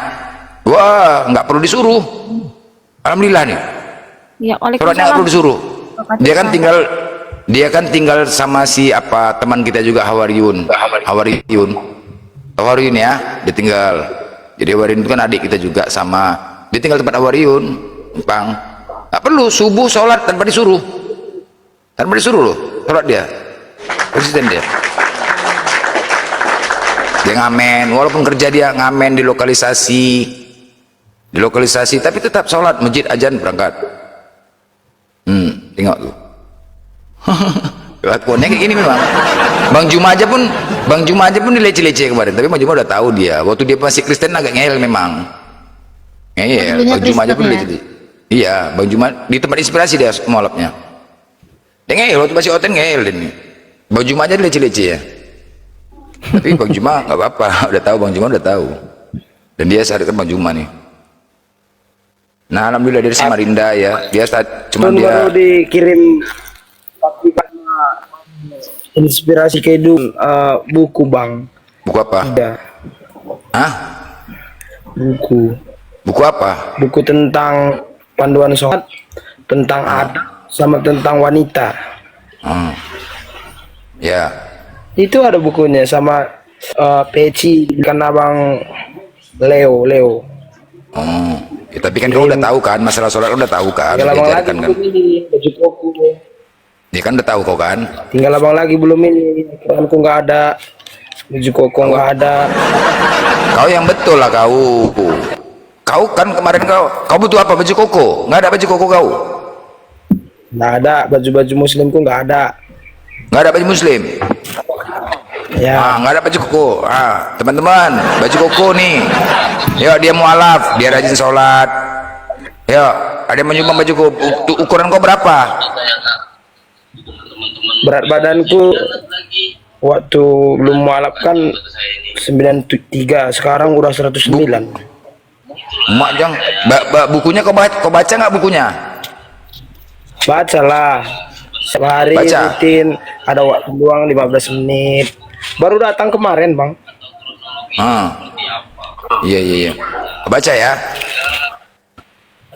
Wah, nggak perlu disuruh. Alhamdulillah nih. ya oleh Sholatnya nggak perlu disuruh. Dia kan tinggal sama si apa teman kita juga Hawariyun ya, dia tinggal. Jadi Hawariyun itu kan adik kita juga sama. Dia tinggal tempat Hawariyun, Bang. Nggak perlu subuh sholat tanpa disuruh loh, sholat dia konsisten dia ngamen, walaupun kerja dia ngamen di lokalisasi, tapi tetap sholat masjid azan berangkat. Tengok tuh. Kelakuannya kayak gini memang. Bang Juma aja pun dilece-lece kemarin, tapi Bang Juma udah tahu dia. Waktu dia masih Kristen agak ngeyel memang. Ngeyel. Bang Juma aja pun dilece-lece. Iya, Bang Juma di tempat inspirasi dia mualafnya. Dia ngeyel, waktu masih Oten ngeyel ini. Bang Juma aja dilece-lece ya. Tapi Bang Juma nggak apa-apa, Bang Juma udah tahu. Dan dia sadarkan Bang Juma nih. Nah, alhamdulillah dari Samarinda ya. Dia cuma dia baru dikirim tapi karena inspirasi kehidupan buku bang. buku apa? Ada Hah? Buku apa? buku tentang panduan sholat, tentang adat sama tentang wanita. Ya. Itu ada bukunya sama peci karena bang Leo. Ya, tapi kan kau udah tahu kan masalah sholat, udah tahu kan? Tinggal abang lagi Diajarkan kan? belum ini baju koko. Dia kan udah tahu kau kan? Tinggal abang lagi belum ini. Keranku nggak ada, baju koko nggak ada. Kau yang betul lah kau. Kau kan kemarin kau butuh apa? Baju koko? Nggak ada baju koko kau? Nggak ada, baju-baju muslimku nggak ada. Nggak ada baju muslim. Ya. Nggak ada baju koko. Teman-teman, baju koko nih. Yuk, dia mualaf, dia rajin sholat. Yuk, ada yang menyumbang baju koko. Ukuran kau berapa? Berat badanku waktu belum mualaf kan 93, sekarang udah 109. Mak jang, bukunya kau baca nggak bukunya? Baca lah. Sehari Baca. rutin, ada waktu luang 15 menit. Baru datang kemarin, Bang. Iya. Baca ya.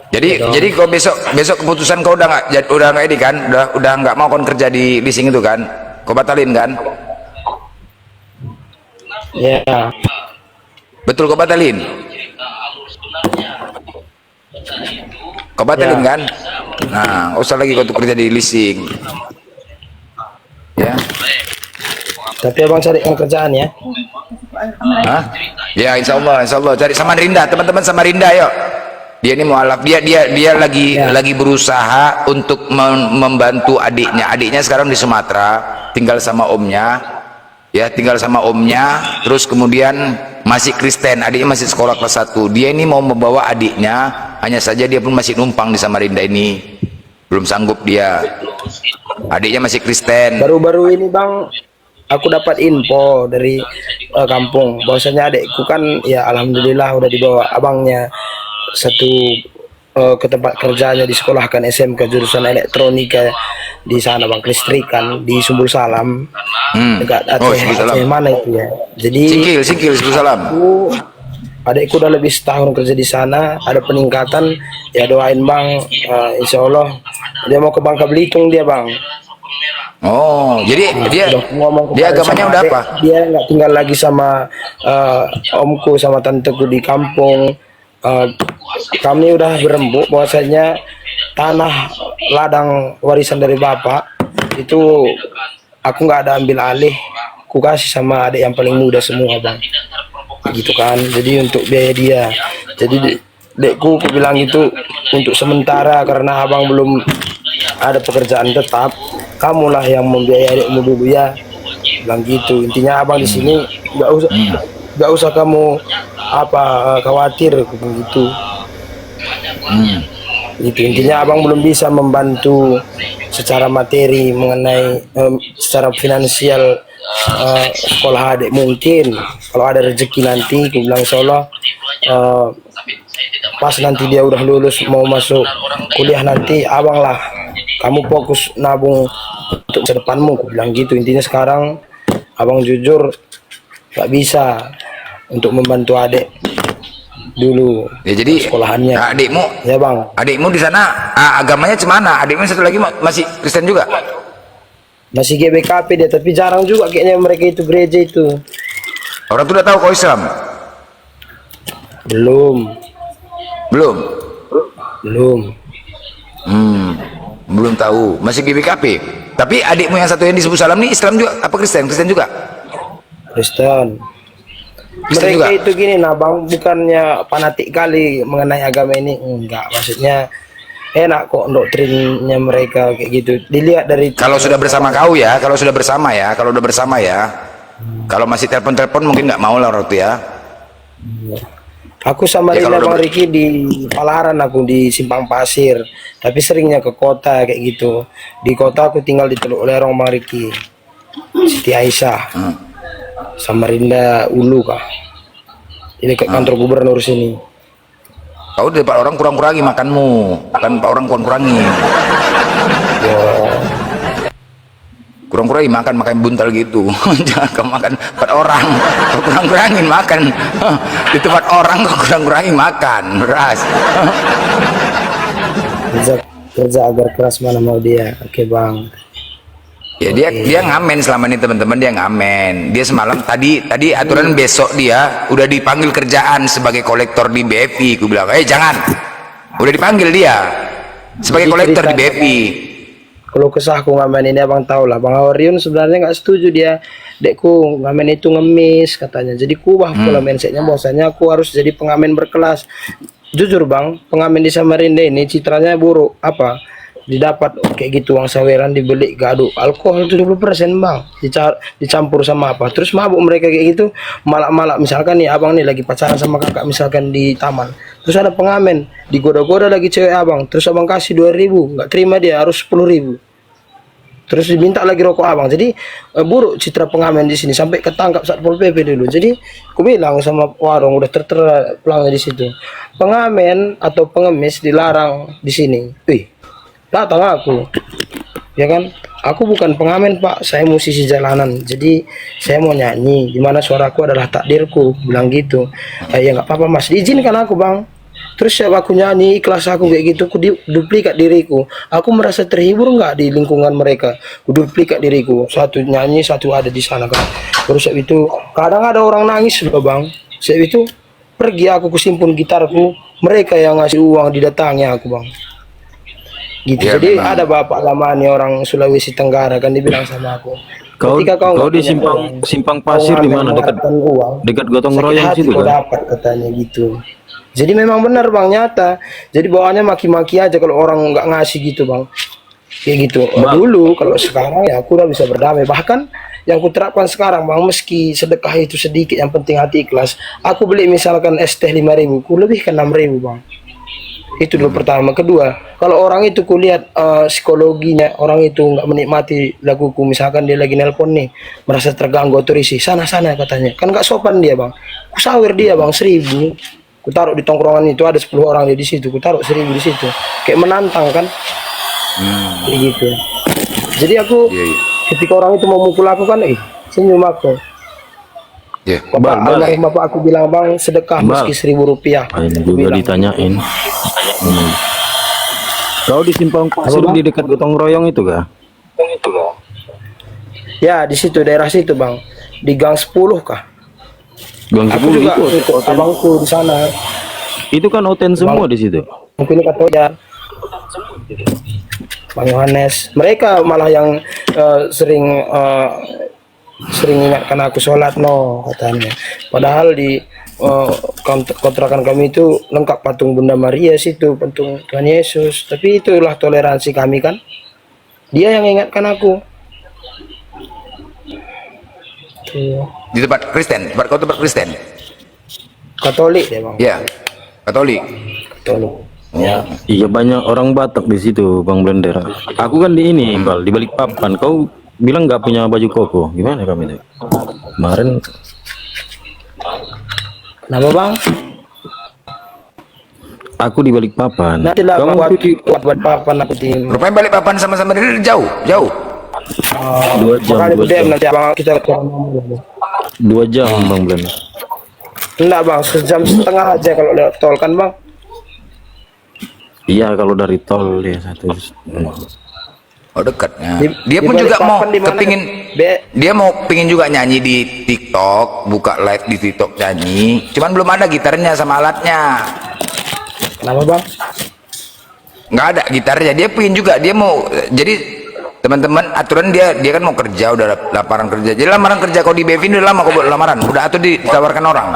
Jadi kau besok keputusan kau udah nggak ini kan? Udah nggak mau kon kerja di leasing itu kan? Kau batalin kan? Ya. Betul kau batalin? Kau batalin kan? Nah, nggak usah lagi kau tuh kerja di leasing. Ya. Tapi abang carikan kerjaan ya. Hah? Ya, insya Allah cari Samarinda, teman-teman Samarinda, yuk. Dia ini mualaf, dia lagi berusaha untuk membantu adiknya. Adiknya sekarang di Sumatera, tinggal sama omnya, ya, terus kemudian masih Kristen, adiknya masih sekolah kelas 1. Dia ini mau membawa adiknya, hanya saja dia pun masih numpang di Samarinda ini, belum sanggup dia. Adiknya masih Kristen. Baru-baru ini Bang, aku dapat info dari kampung, bahwasanya adikku kan ya alhamdulillah udah dibawa abangnya ke tempat kerjanya, disekolahkan SMK jurusan elektronika di sana Bang, kelistrikan di Sumbul Salam. Dekat Aceh mana itu ya. Jadi Singkil Sumbul Salam. Adikku udah lebih setahun kerja di sana, ada peningkatan. Ya doain Bang, insya Allah dia mau ke Bangka Belitung dia Bang. Oh, jadi dia agamanya udah adik, apa? Dia nggak tinggal lagi sama omku sama tanteku di kampung. Kami udah berembuk bahwasanya tanah ladang warisan dari bapak itu aku nggak ada ambil alih, aku kasih sama adik yang paling muda semua Bang, gitu kan. Jadi untuk biaya dia, jadi dekku aku bilang itu untuk sementara karena abang belum ada pekerjaan tetap, kamulah yang membiayai adikmu dulu ya, bilang gitu. Intinya abang di sini nggak usah kamu khawatir gitu. Itu intinya abang belum bisa membantu secara materi mengenai secara finansial sekolah adik. Mungkin kalau ada rezeki nanti aku bilang insya Allah pas nanti dia udah lulus mau masuk kuliah nanti abang lah kamu fokus nabung untuk masa depanmu, aku bilang gitu. Intinya sekarang abang jujur gak bisa untuk membantu adik dulu ya. Jadi sekolahannya adikmu ya Bang, adikmu di sana agamanya cemana? Adikmu satu lagi masih Kristen juga? masih GBKP dia, tapi jarang juga kayaknya mereka itu gereja itu. Orang tuh udah tahu kau Islam? Belum belum tahu, masih GBKP. Tapi adikmu yang satu yang di Sumbul Salam nih Islam juga apa Kristen juga? Kristen. Kristen Mereka juga? itu gini nah Bang, bukannya fanatik kali mengenai agama ini, enggak, maksudnya enak kok doktrinnya mereka kayak gitu. Dilihat dari Kalau sudah bersama kau ya, kalau udah bersama ya. Kalau masih telepon mungkin nggak mau lah orang itu ya. aku sama Ya, Rina kalau Bang Riki di Palaran, aku di Simpang Pasir, tapi seringnya ke kota kayak gitu. Di kota aku tinggal di Teluk Lerong Bang Riki, Siti Aisyah, Samarinda Ulu kah, ini ke kantor gubernur sini. Kau dari Pak orang kurang-kurangi makanmu, kan Pak orang kurang-kurangi. Kurang-kurangi makan buntal gitu. Jangan kau makan tempat orang, kau kurang-kurangin makan. Di tempat orang kau kurang-kurangi makan beras. kerja agar keras mana mau dia. Oke Bang. Ya dia ngamen selama ini teman-teman, dia ngamen. Dia semalam tadi aturan besok dia udah dipanggil kerjaan sebagai kolektor di BFI. Aku bilang, jangan. Udah dipanggil dia sebagai Jadi kolektor di cerita, BFI. Kalau kesahku ngamen ini abang tahu lah, Bang Awarion sebenarnya nggak setuju dia. Dekku ngamen itu ngemis katanya. Jadi kubah pula mindsetnya bahwasanya aku harus jadi pengamen berkelas. Jujur Bang, pengamen di Samarinda ini citranya buruk. Apa? didapat kayak gitu uang saweran dibeli gaduh alkohol 70% bang dicampur sama apa terus mabuk mereka kayak gitu malak-malak misalkan nih abang nih lagi pacaran sama kakak misalkan di taman terus ada pengamen digoda-goda lagi cewek abang terus abang kasih 2.000 nggak terima dia harus 10.000 terus diminta lagi rokok abang jadi buruk citra pengamen di sini sampai ketangkap Satpol PP dulu jadi aku bilang sama warung udah tertera pelangnya di situ pengamen atau pengemis dilarang di sini datang aku ya kan aku bukan pengamen pak saya musisi jalanan jadi saya mau nyanyi dimana suaraku adalah takdirku bilang gitu ya nggak apa-apa mas diizinkan aku bang terus siap aku nyanyi ikhlas aku kayak gitu aku duplikat diriku aku merasa terhibur nggak di lingkungan mereka aku duplikat diriku satu nyanyi satu ada di sana kan terus siap itu kadang ada orang nangis loh bang siap itu pergi aku kusimpun gitarku mereka yang ngasih uang didatangi aku bang gitu Ya, jadi memang. ada bapak lamanya orang Sulawesi Tenggara kan dibilang sama aku Kau ketika kau nggak di punya uang, simpang kau pasir di ngambil mana dekat mengharapkan uang gotong sakit royong hati situ kau kan? dapat katanya gitu jadi memang benar bang nyata jadi bawaannya maki-maki aja kalau orang nggak ngasih gitu bang kayak gitu dulu kalau sekarang ya aku udah bisa berdamai bahkan yang kuterapkan sekarang bang meski sedekah itu sedikit yang penting hati ikhlas aku beli misalkan es teh 5.000 ku lebihkan 6.000 bang itu dulu pertama kedua kalau orang itu kulihat psikologinya orang itu nggak menikmati laguku misalkan dia lagi nelpon nih merasa terganggu atau risih sana katanya kan nggak sopan dia bang ku sawer dia bang 1.000 ku taruh di tongkrongan itu ada 10 orang dia di situ ku taruh 1.000 di situ kayak menantang kan kayak gitu jadi aku Iya, iya. ketika orang itu mau mukul aku kan senyum aku Ya. almarhum bapak aku bilang bang sedekah meski 1.000 rupiah Ini Aku juga bilang, ditanyain. Kau di simpang pasir Bang? di dekat gotong royong itu kah? ya di situ daerah situ bang di gang 10 kah Gang aku 10 juga itu. ikut abangku di sana Itu kan hotel semua di situ. mungkin kata ya Bang Yohanes mereka malah yang sering ingatkan aku sholat katanya padahal di kontrakan kami itu lengkap patung Bunda Maria situ patung Tuhan Yesus tapi itulah toleransi kami kan dia yang ingatkan aku tuh. Di tempat Kristen, tempat kau tempat Kristen. Katolik ya bang Ya, Katolik. Katolik Iya banyak orang Batak di situ, Bang Blender. Aku kan di ini, Bal, di Balikpapan. Kau bilang nggak punya baju koko, gimana kami itu? Kemarin kenapa bang aku di Balikpapan. nanti lah Kamu buat cuci buat papan aku di Rupanya balik papan sama-sama dari jauh. 2 jam, makanya 2 budem jam, nanti abang kita 2 jam, Bang Blender. enggak bang sejam setengah aja kalau lewat tol kan bang Iya, kalau dari tol dia satu. Oh dekat. Ya. Di- Dia di pun juga mau Balikpapan di mana? kepingin. Be- Dia mau pingin juga nyanyi di TikTok, buka live di TikTok nyanyi. Cuman belum ada gitarnya sama alatnya. kenapa bang Nggak ada gitarnya. Dia pingin juga. Dia mau. Jadi teman-teman aturan dia kan mau kerja udah lamaran kerja. Jadi lamaran kerja kau di Bevin udah lama kau buat lamaran. Udah atau ditawarkan orang.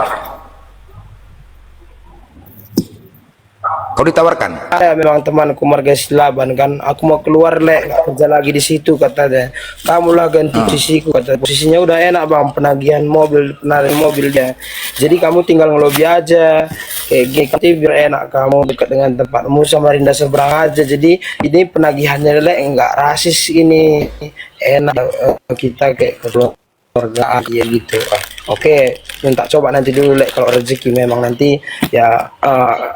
Kau ditawarkan. ada memang temanku marga Silaban kan aku mau keluar nggak kerja lagi di situ katanya kamulah ganti posisiku kata posisinya udah enak bang penagihan mobilnya jadi kamu tinggal ngelobi aja kayak gini nanti biar enak kamu dekat dengan tempatmu sama Rinda seberang aja jadi ini penagihannya nggak rasis ini enak kita kayak keluarga ya gitu oke minta coba nanti dulu kalau rezeki memang nanti ya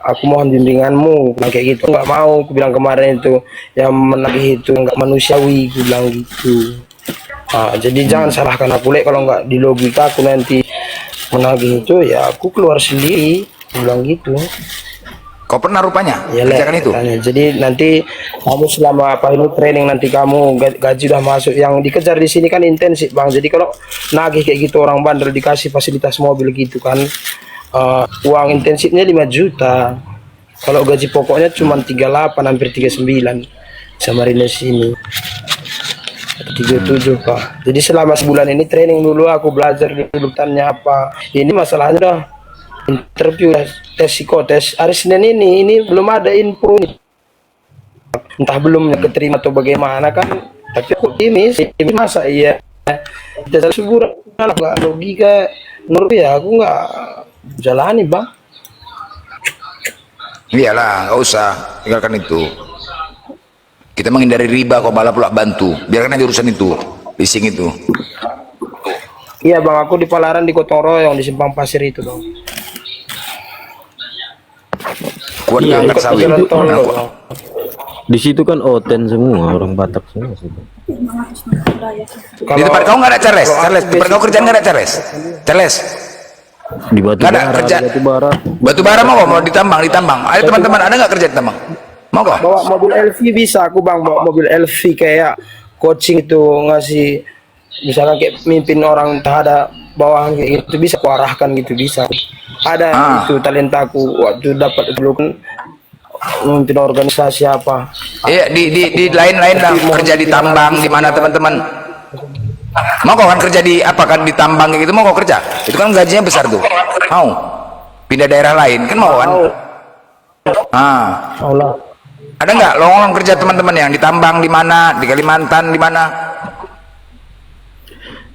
aku mohon bimbinganmu bilang kayak gitu nggak mau aku bilang kemarin itu yang menagih itu nggak manusiawi aku bilang gitu jadi jangan salahkan aku kalau nggak di logika aku nanti menagih itu ya aku keluar sendiri aku bilang gitu Kau pernah rupanya ya kerjakan itu? katanya. Jadi nanti kamu selama apa ini training nanti kamu gaji udah masuk yang dikejar di sini kan intensif bang. Jadi kalau nagih kayak gitu orang bandel dikasih fasilitas mobil gitu kan uang intensifnya 5 juta. Kalau gaji pokoknya cuma 38 hampir 39 sama Rina sini 37 pak. Jadi selama sebulan ini training dulu aku belajar dulu tanya apa. Ini masalahnya dah interview tes psikotes hari Senin ini belum ada info nih entah belum keterima atau bagaimana kan, tapi aku optimis masa iya kita subur nggak logika menurut ya aku nggak jalani bang. Iyalah, nggak usah, tinggalkan itu. Kita menghindari riba, kok malah pula bantu. Biarkan aja urusan itu, leasing itu. Iya bang, aku di Palaran di Gotong Royong di Simpang Pasir itu bang. Kuat nggak angkat sawit? Jalan tol, Nah, Bang. Di situ kan Oten semua, orang Batak semua situ. Di tempat kau nggak ada Charles? Charles, di tempat kau kerjaan nggak ada Charles? Charles, Di Batu nggak ada Bara, kerja. Batu Bara. Batu bara mau ditambang, ditambang. Ada teman-teman ada nggak kerja ditambang? Mau kok? Bawa mobil LV bisa aku bang, bawa mobil LV kayak coaching itu ngasih, misalnya kayak mimpin orang entah ada bawahan kayak gitu bisa aku arahkan gitu bisa. Ada itu talentaku waktu dapat dulu kan memimpin organisasi apa. Iya, di lain-lain lah kerja di tambang di mana teman-teman. Mau kau kan kerja di apa kan di tambang kayak gitu, mau kau kerja? Itu kan gajinya besar tuh. Mau pindah daerah lain kan mau kan? Allah. Ada nggak lowongan kerja teman-teman yang di tambang di mana, di Kalimantan di mana?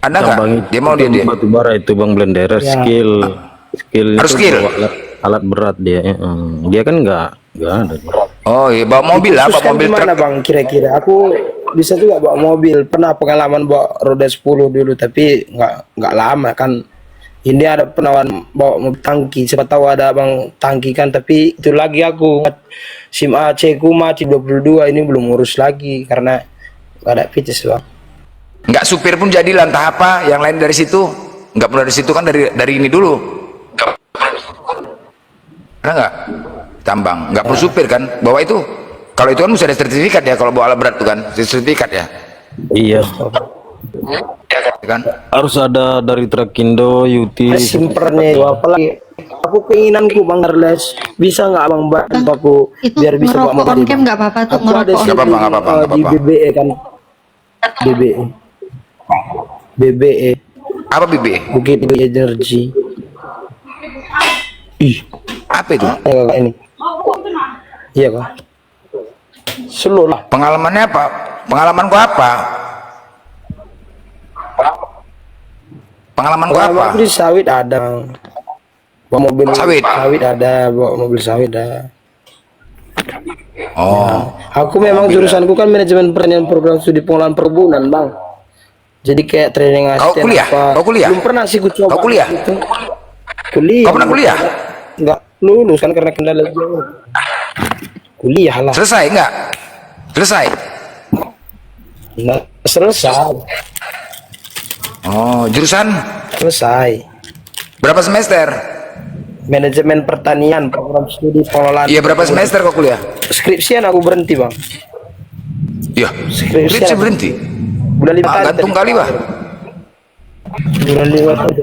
Ada nggak? Tambang itu, Dia mau dia. Batu Bara itu Bang Blender, skill Harus itu skill. bawa alat berat dia. Dia kan nggak ada. Oh iya, bawa mobil lah, bawa Khususkan mobil di mana truk. bang kira-kira? Aku bisa juga bawa mobil. Pernah pengalaman bawa roda 10 dulu, tapi nggak lama kan. Ini ada penawaran bawa mobil tangki. Siapa tahu ada bang tangki kan, tapi itu lagi aku SIM AC ku mati 22 ini belum ngurus lagi karena nggak ada pitis bang. Nggak supir pun jadilah, entah apa yang lain dari situ. Nggak perlu dari situ kan, dari ini dulu. Ada nggak? Tambang, nggak perlu supir kan? Bawa itu. Kalau itu kan mesti ada sertifikat ya, kalau bawa alat berat itu kan, sertifikat ya. Iya. Kan? Harus ada dari Trakindo, Yuti. Simpernya itu apalagi. Aku keinginanku bang Arles bisa nggak bang bantu aku Itu biar bisa bawa ngerokok on mobil. cam nggak apa-apa tuh, Aku ada ngerokok on sih Nggak apa-apa, nggak apa-apa, nggak di apa-apa. BBE kan. BBE Apa BB? Bukit Energi. Ih, Apa itu? Kak, ini. Iya kak. Slow lah. Pengalamannya apa? Pengalamanku apa? Pengalamanku apa? Pengalaman aku di sawit ada. Bawa mobil Sawit? ada, bawa mobil sawit ada. Oh, Aku memang jurusanku kan manajemen pertanian program studi pengolahan perkebunan bang. Jadi kayak training Kau asisten kuliah? apa. Kau kuliah? Belum pernah sih gue coba. Kau kuliah? Gitu. Kuliah. Kau pernah kuliah? Enggak lulus kan karena kendala jauh. Kuliah lah. selesai nggak? Selesai. Nggak selesai. Oh, jurusan Selesai. berapa semester? Manajemen pertanian program studi pengelolaan. Iya, berapa semester kau kuliah? Skripsian aku berhenti bang. Iya, Skripsi skripsi apa? berhenti. Bulan 5 kali. Gantung kali bah. Bulan 5 kali.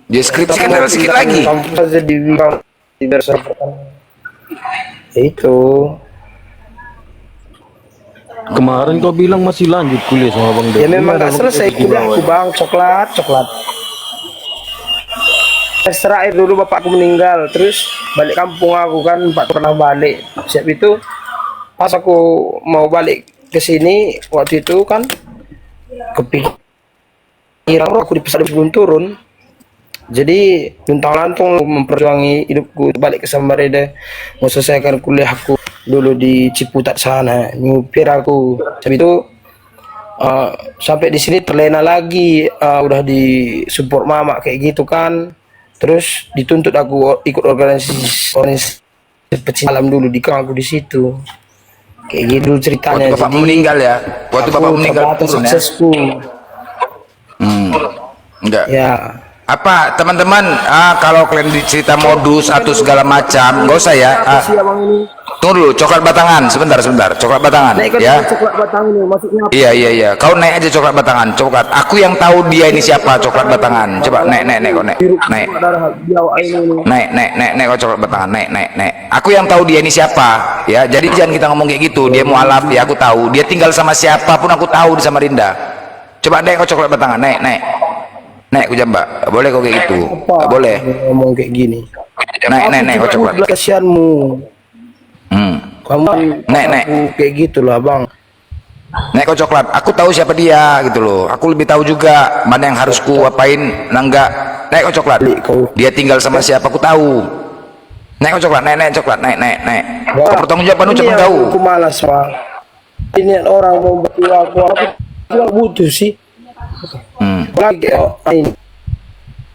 Dia skripsi kan tinggal sedikit lagi. Kampus aja di Bersa. Itu. Kemarin kau bilang masih lanjut kuliah sama Bang Ya Dek. memang Gimana, nggak Bang selesai Dek, di kuliah bawah? aku bang, coklat. Tes terakhir dulu bapakku meninggal, terus balik kampung aku kan, Pak pernah balik. Siap itu pas aku mau balik ke sini waktu itu kan kepikiran aku di pesawat belum turun. Jadi luntang lantung memperjuangi hidupku balik ke Samarinda, mau selesaikan kuliahku dulu di Ciputat sana, nyupir aku. Tapi itu sampai di sini terlena lagi, udah di support mama kayak gitu kan. Terus dituntut aku ikut organisasi pecinta alam dulu di aku di situ. Kayak gitu ceritanya. Waktu bapakmu meninggal ya? Waktu aku bapakmu meninggal terbatas turun ya? suksesku. Enggak. Ya. Apa teman-teman, kalau kalian dicerita modus atau segala macam, nggak usah ya. Si abang ini Tunggu dulu, coklat batangan, sebentar, coklat batangan, naik kan ya. coklat batang ini maksudnya apa? Iya. Kau naik aja coklat batangan, coklat. Aku yang tahu dia ini siapa, coklat batangan. Coba naik, kau naik. Darah Jawa ini. Naik, kau coklat batangan, naik. Aku yang tahu dia ini siapa, ya. Jadi jangan kita ngomong kayak gitu. Dia mualaf, ya aku tahu. Dia tinggal sama siapa pun aku tahu di Samarinda. Coba naik kau coklat batangan, naik. Naik ku jambak, boleh kau kayak gitu, Apa? boleh. Ngomong kayak gini. Naik kau coklat. Kasihanmu. Kamu Nek. aku kayak gitulah bang. Nek kau coklat, aku tahu siapa dia gitu loh. Aku lebih tahu juga mana yang harus ku apain, nah enggak. Nek kau coklat, dia tinggal sama siapa aku tahu. Nek kau coklat, nek coklat, nek. Kau bertanggung jawab ucapan kau. Aku malas bang. Ini orang mau bantu aku nggak butuh sih. Lagi ini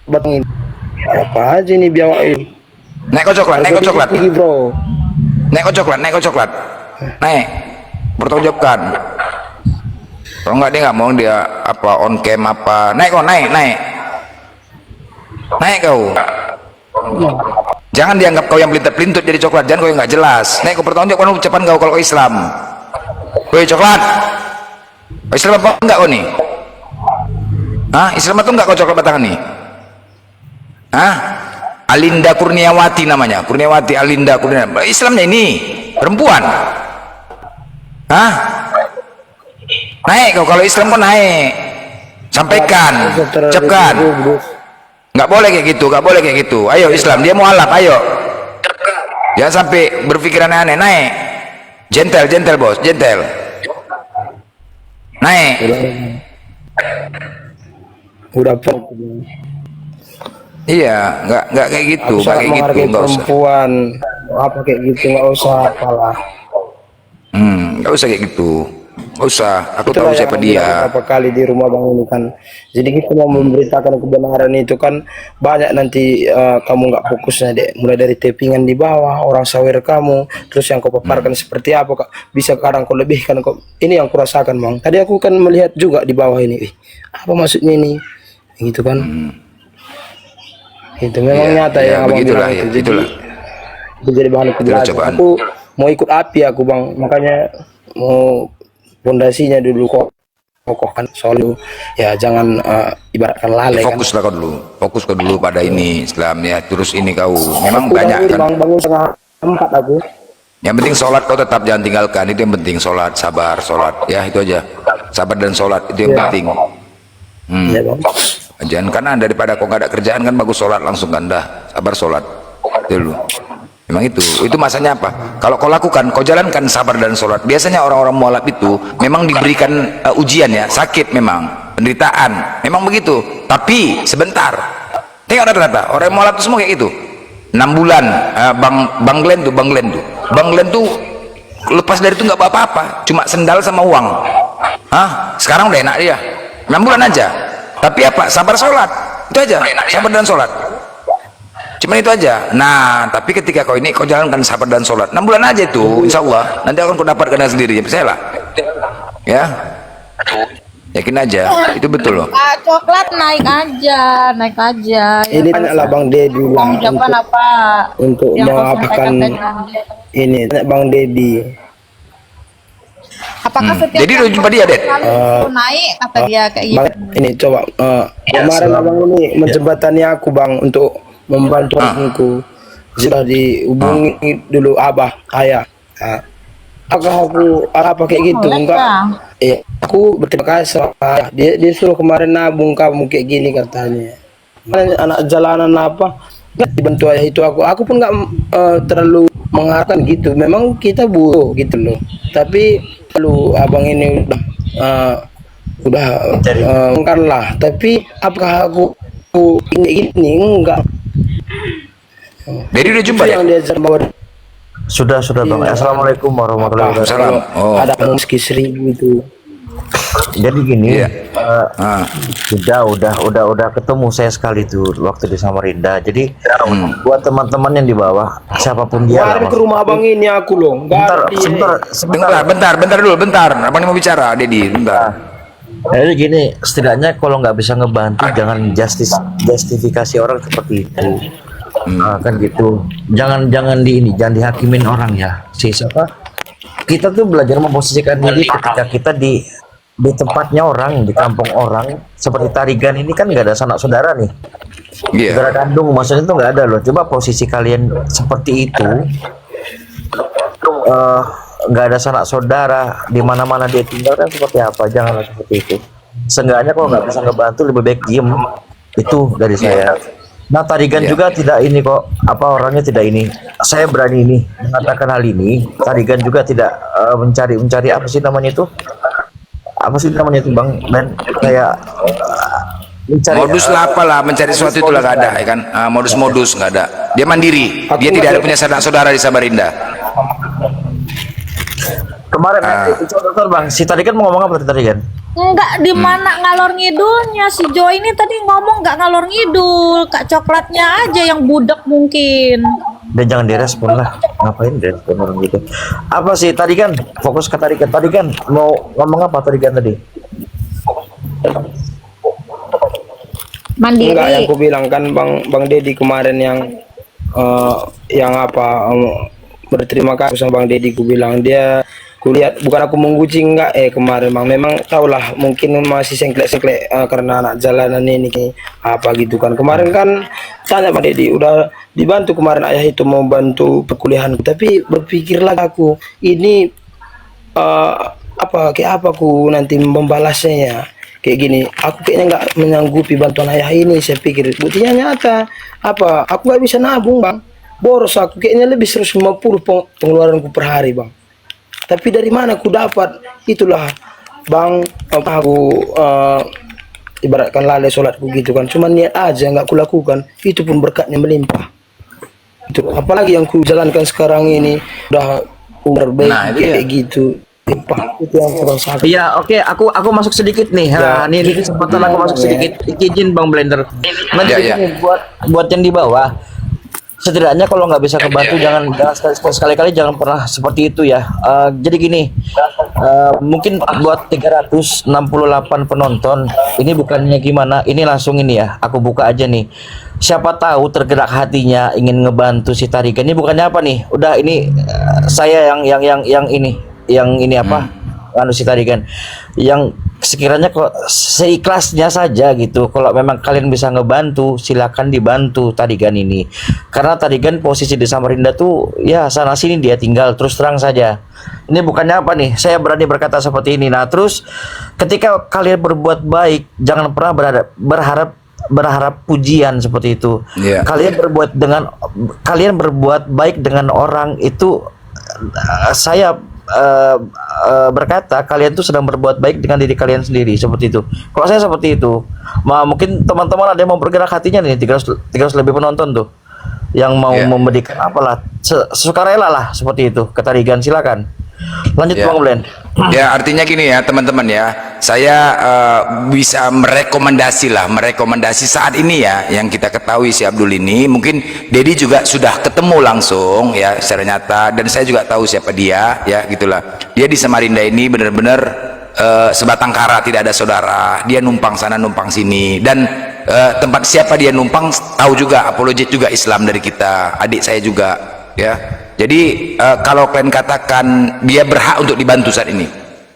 batangin apa aja nih biawain. Nek kau coklat, Pergi, bro. nek kau coklat. Nek, bertanggung jawabkan. Kalau enggak dia nggak mau dia apa on cam apa. Naik kau, naik. Naik kau. Jangan dianggap kau yang pelintut jadi coklat. Jangan kau yang nggak jelas. Naik kau bertanggung jawab ucapan kau kalau kau Islam. Woi coklat. Kau Islam apa enggak kau nih? Hah? Islam atau enggak kau coklat batangan nih? Hah? Alinda Kurniawati namanya. Kurniawati Alinda Kurniawati. Islamnya ini perempuan. Hah? Naik kau kalau Islam kau naik. Sampaikan, ucapkan. Nggak boleh kayak gitu. Ayo Islam, dia mau alap, ayo. Jangan sampai berpikiran aneh. Naik. Gentle bos, gentle. Naik. Udah Iya, nggak kayak gitu, nggak kayak gitu, nggak usah. Perempuan apa kayak gitu nggak usah apalah. Nggak usah kayak gitu, nggak usah. Aku tahu Itulah siapa yang dia. beberapa kali di rumah bang ini kan. Jadi kita mau memberitakan kebenaran itu kan banyak nanti kamu nggak fokusnya dek. Mulai dari tappingan di bawah, orang sawer kamu, terus yang kau paparkan seperti apa kak. Bisa kadang kau lebihkan kok. Ini yang kurasakan bang. Tadi aku kan melihat juga di bawah ini. Apa maksudnya ini? Gitu kan. Itu memang nyata yang abang begitulah, bilang ya, itu. itulah. Itu jadi bahan pembelajaran. cobaan. Aku mau ikut api aku bang. Makanya mau pondasinya dulu kok kokohkan soal itu. Ya jangan ibaratkan lalai kan. Fokus kau dulu pada ini Islam ya. Terus ini kau memang Aku banyak bangun, kan. bang, bangun setengah 4 aku. Yang penting sholat kau tetap jangan tinggalkan. Itu yang penting, sholat, sabar, sholat. Ya itu aja. Sabar dan sholat itu yang penting. Ya bang. Jangan karena daripada kau nggak ada kerjaan kan bagus sholat langsung kan dah. Sabar sholat dulu. Memang itu masanya apa? Kalau kau lakukan, kau jalankan sabar dan sholat. Biasanya orang-orang mualaf itu memang diberikan ujian ya, sakit memang, penderitaan, memang begitu. Tapi sebentar. Tengok rata-rata orang mualaf itu semua kayak gitu. 6 bulan, Bang Glenn tuh lepas dari itu nggak apa-apa, cuma sendal sama uang. Hah? Sekarang udah enak dia. 6 bulan aja. Tapi apa? Sabar sholat. Itu aja. Sabar dan sholat. Cuma itu aja. Nah, tapi ketika kau jalankan sabar dan sholat 6 bulan aja itu, insya Allah nanti akan kau dapatkan sendiri. Percayalah. Ya. Yakin aja. Itu betul loh. Coklat naik aja. Ini tanya lah bang Dedi lah Ucapan apa? untuk Yang kau mengapakan sampaikan ini. Tanya bang Dedi. Apakah setiap Jadi udah jumpa dia, Det? kali itu naik kata dia kayak gitu? Bang, ini coba kemarin abang ini menjembatani aku bang untuk membantu aku. Sudah dihubungi dulu abah, ayah. Apakah aku apa kayak gitu? Boleh, Enggak. Bang. Aku berterima kasih sama ayah. Dia suruh kemarin nabung kamu kayak gini katanya. Kemarin anak jalanan apa? Nggak dibantu ayah itu aku pun nggak terlalu mengharapkan gitu. Memang kita butuh gitu loh. Tapi lalu abang ini udah mengkan lah. Tapi apakah aku kayak gini? Enggak. Jadi udah jumpa Itu ya? yang diajar bahwa Sudah bang. Assalamualaikum warahmatullahi wabarakatuh. Salam. Oh. ada meski 1000 itu. Jadi gini, Iya. udah ketemu saya sekali tuh waktu di Samarinda. Jadi buat teman-teman yang di bawah, siapapun dia Kemarin lah, ke rumah abang ini aku loh. Enggak Bentar dulu, bentar. Abang ini mau bicara, Dedi. Bentar. Jadi gini, setidaknya kalau nggak bisa ngebantu, jangan justifikasi orang seperti itu. Kan gitu. Jangan jangan dihakimin orang ya. Siapa? Kita tuh belajar memposisikan diri ketika kita di tempatnya orang, di kampung orang. Seperti Tarigan ini kan nggak ada sanak saudara nih. Iya. Saudara kandung maksudnya itu nggak ada loh. Coba posisi kalian seperti itu. Nggak ada sanak saudara, di mana-mana dia tinggal kan seperti apa? Janganlah seperti itu. Seenggaknya kalau nggak bisa ngebantu lebih baik diem. Itu dari saya. Nah, Tarigan Ya. juga tidak ini kok, apa orangnya tidak ini. Saya berani ini mengatakan hal ini. Tarigan juga tidak mencari apa sih namanya itu? Apa sih namanya itu Bang? Dan kayak mencari Modus lah apalah, mencari sesuatu itulah nggak ada, ya kan? Modus-modus nggak ada. Dia mandiri, dia tidak ada punya saudara di Samarinda. kemarin contoh Bang, si Tarigan mau ngomong apa tadi kan? Enggak, di mana ngalor ngidulnya si Jo ini tadi ngomong nggak ngalor ngidul, Kak Coklatnya aja yang budak mungkin. Dan jangan direspon lah, ngapain direspon orang gitu. Apa sih tadi kan? Fokus ke Tarigan. Tadi kan mau ngomong apa Tarigan tadi? Mandiri. Enggak, yang ku bilang kan Bang Dedi kemarin yang apa berterima kasih sama Bang Dedi, ku bilang dia kulihat bukan aku menggucing enggak kemarin Bang, memang tahulah mungkin masih sengklek-sengklek karena anak jalanan ini apa gitu kan. Kemarin kan tanya Bang Dedi, udah dibantu kemarin ayah itu mau bantu perkuliahan, tapi berpikirlah aku ini kayak apa aku nanti membalasnya ya. Kayak gini, aku kayaknya nggak menyanggupi bantuan ayah ini. Saya pikir buktinya nyata, aku nggak bisa nabung Bang, boros aku kayaknya lebih 150 pengeluaranku per hari Bang. Tapi dari mana aku dapat itulah Bang, aku ibaratkan lalai sholatku gitu kan, cuman niat aja nggak kulakukan, itu pun berkatnya melimpah. Itu apalagi yang ku jalankan sekarang ini udah baik Nah, itu kayak gitu. Itu yang kurang sakit. Iya, oke, aku masuk sedikit nih. Nah, ini kesempatan aku masuk sedikit. Izin Bang Blender. Nanti Ya, ya. buat yang di bawah. Setidaknya kalau nggak bisa kebantu jangan sekali-kali jangan pernah seperti itu ya. Jadi gini, mungkin buat 368 penonton ini bukannya gimana, ini langsung ini ya. Aku buka aja nih. Siapa tahu tergerak hatinya ingin ngebantu si Tarigan. Ini bukannya apa nih? Udah ini saya yang ini apa? Anu si Tarigan. Yang sekiranya kok seikhlasnya saja gitu. Kalau memang kalian bisa ngebantu, silakan dibantu Tarigan ini. Karena Tarigan posisi di Samarinda tuh ya sana sini dia tinggal, terus terang saja. Ini bukannya apa nih? Saya berani berkata seperti ini. Nah, terus ketika kalian berbuat baik, jangan pernah berharap pujian seperti itu. Iya. Kalian berbuat baik dengan orang itu, saya berkata kalian tuh sedang berbuat baik dengan diri kalian sendiri seperti itu. Kalau saya seperti itu, mungkin teman-teman ada yang mau bergerak hatinya nih 300 lebih penonton tuh yang mau memberikan apalah sukarela lah seperti itu ke Tarigan, silakan. Lanjut Bang Blen. Ya, artinya gini ya teman-teman ya, saya bisa merekomendasi saat ini ya, yang kita ketahui si Abdul ini, mungkin Dedi juga sudah ketemu langsung ya secara nyata, dan saya juga tahu siapa dia ya, gitulah. Dia di Samarinda ini benar-benar sebatang kara, tidak ada saudara, dia numpang sana numpang sini, dan tempat siapa dia numpang tahu juga, apologet juga Islam dari kita, adik saya juga ya. Jadi kalau kalian katakan dia berhak untuk dibantu saat ini,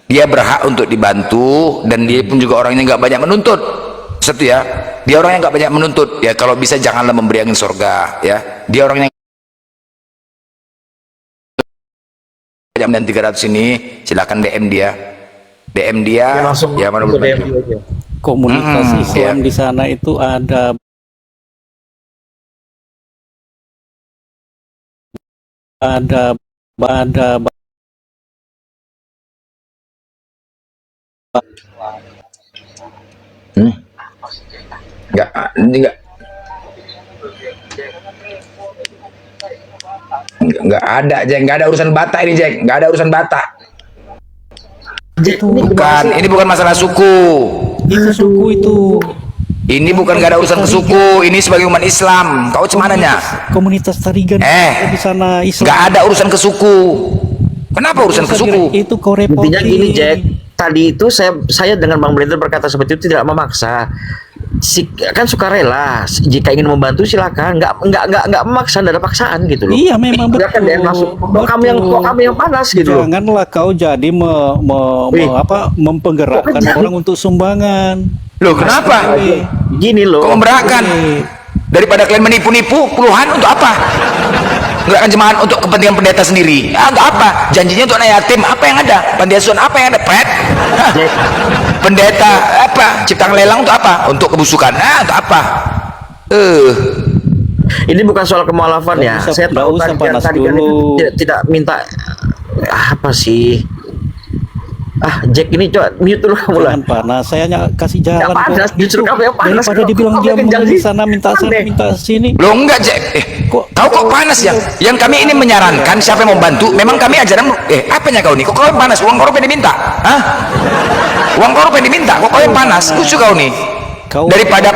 dia berhak untuk dibantu, dan dia pun juga orangnya nggak banyak menuntut. Satu ya, dia orangnya nggak banyak menuntut ya. Kalau bisa janganlah memberi angin surga ya. Dia orangnya dan 300 ini silakan DM dia ya, mana komunitas Islam di sana itu ada nggak ada Jack, nggak ada urusan Batak ini Jack, nggak ada urusan Batak. Bukan, ini bukan masalah suku. itu suku itu Ini bukan, gak ada urusan ke suku. Ini sebagai umat Islam. Kau cemananya? komunitas Tarigan di sana Islam. Gak ada urusan ke suku. Kenapa urusan ke suku? Itu kau repotin. Intinya gini Jack, tadi itu saya dengan Bang Blender berkata seperti itu, tidak memaksa. Kan sukarela, jika ingin membantu silakan, nggak memaksa, tidak ada paksaan gitu loh. Iya memang betul. Silakan DM langsung. Kok kami yang panas gitu loh. Janganlah kau jadi mempenggerakkan orang untuk sumbangan. Loh kenapa? Gini loh. Kau memberakan. Daripada kalian menipu-nipu puluhan untuk apa? Gerakan jemaah untuk kepentingan pendeta sendiri. Untuk apa? Janjinya untuk anak yatim. Apa yang ada? Panti asuhan apa yang ada? Pet? Pendeta apa? Ciptaan lelang untuk apa? Untuk kebusukan. Untuk apa? Ini bukan soal kemualafan ya. Saya tahu usah tadi panas kan itu dulu. tidak minta apa sih? Jack ini coba mute dulu kamu lah. Jangan panas, saya kasih jalan. Nggak panas, kok. justru kamu yang panas. Daripada dibilang Kamu dia yang janji. sana minta sini. Lo enggak, Jack. Kau kok panas ya? Yang kami ini menyarankan siapa yang mau bantu, memang kami ajaran. Apanya kau nih? Kok kau yang panas? Uang korup yang diminta? Hah? Uang korup yang diminta? Kok kau yang panas? Lucu kau nih. Daripada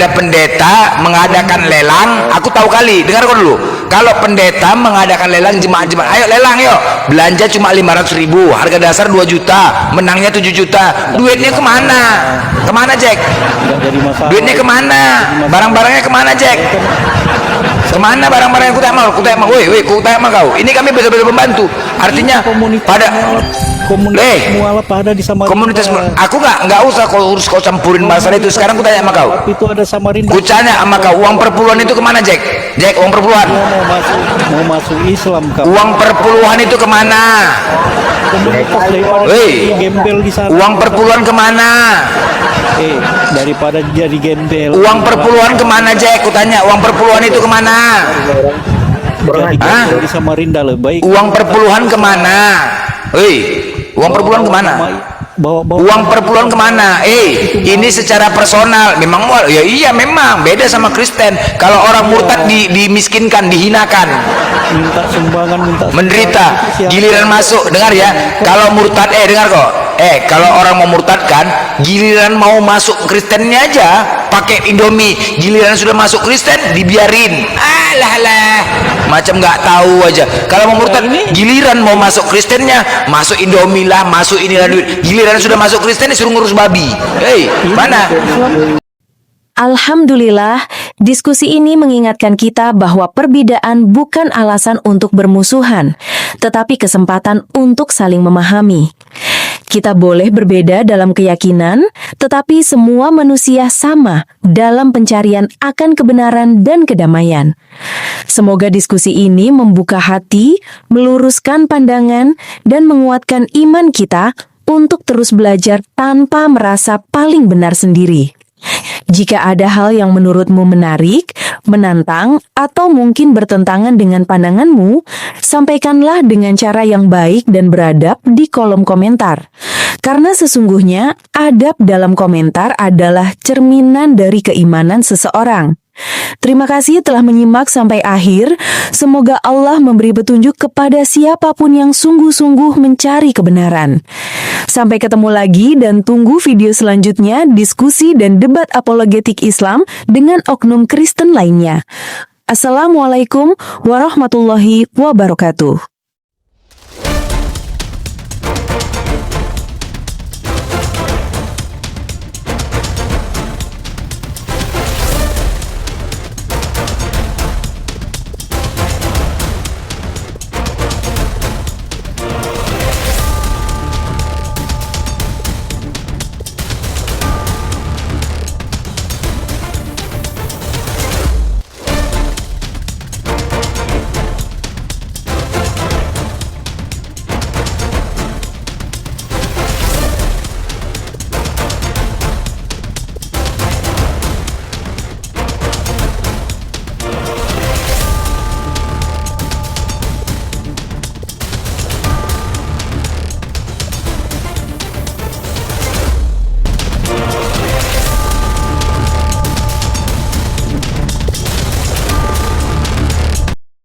pendeta mengadakan lelang, aku tahu kali. Dengar kau dulu. Kalau pendeta mengadakan lelang jemaat-jemaat, ayo lelang yuk. Belanja cuma 500.000, harga dasar 2 juta, menangnya 7 juta. Duitnya kemana? Kemana, Jack? Nggak jadi masalah. Duitnya kemana? Barang-barangnya kemana, Jack? Kemana barang-barang yang ku tanya mau? Woi, ku tanya sama kau. Ini kami betul-betul membantu. Artinya pada mualaf ada di Samarinda. komunitas. Aku nggak usah kau campurin masalah itu. Sekarang ku tanya sama kau. Itu ada Samarinda. Ku tanya sama kau, uang perpuluhan itu kemana, Jack? Jack, uang perpuluhan. Mau masuk Islam kamu. Uang perpuluhan itu kemana? Komunitas daripada Hei, gembel di sana. uang perpuluhan kemana? Daripada jadi gembel. Uang perpuluhan kemana, Jack? Ku tanya, uang perpuluhan itu kemana? Jadi di Samarinda lebih baik. Uang perpuluhan kemana? Hei, uang perpuluhan kemana? Uang perpuluhan kemana? Ini secara personal. Memang ya iya memang beda sama Kristen. Kalau orang murtad dimiskinkan, dihinakan, Minta sumbangan, menderita. Giliran masuk, dengar ya. Kalau murtad, dengar kok. Kalau orang mau murtadkan, giliran mau masuk Kristennya aja pakai Indomie. Giliran sudah masuk Kristen, dibiarin. Alah, macam nggak tahu aja. Kalau mau murtad, giliran mau masuk Kristennya, masuk Indomie lah, masuk inilah duit. Giliran sudah masuk Kristen, disuruh ngurus babi. Mana? Alhamdulillah, diskusi ini mengingatkan kita bahwa perbedaan bukan alasan untuk bermusuhan, tetapi kesempatan untuk saling memahami. Kita boleh berbeda dalam keyakinan, tetapi semua manusia sama dalam pencarian akan kebenaran dan kedamaian. Semoga diskusi ini membuka hati, meluruskan pandangan, dan menguatkan iman kita untuk terus belajar tanpa merasa paling benar sendiri. Jika ada hal yang menurutmu menarik, menantang, atau mungkin bertentangan dengan pandanganmu, sampaikanlah dengan cara yang baik dan beradab di kolom komentar. Karena sesungguhnya, adab dalam komentar adalah cerminan dari keimanan seseorang. Terima kasih telah menyimak sampai akhir. Semoga Allah memberi petunjuk kepada siapapun yang sungguh-sungguh mencari kebenaran. Sampai ketemu lagi dan tunggu video selanjutnya diskusi dan debat apologetik Islam dengan oknum Kristen lainnya. Assalamualaikum warahmatullahi wabarakatuh.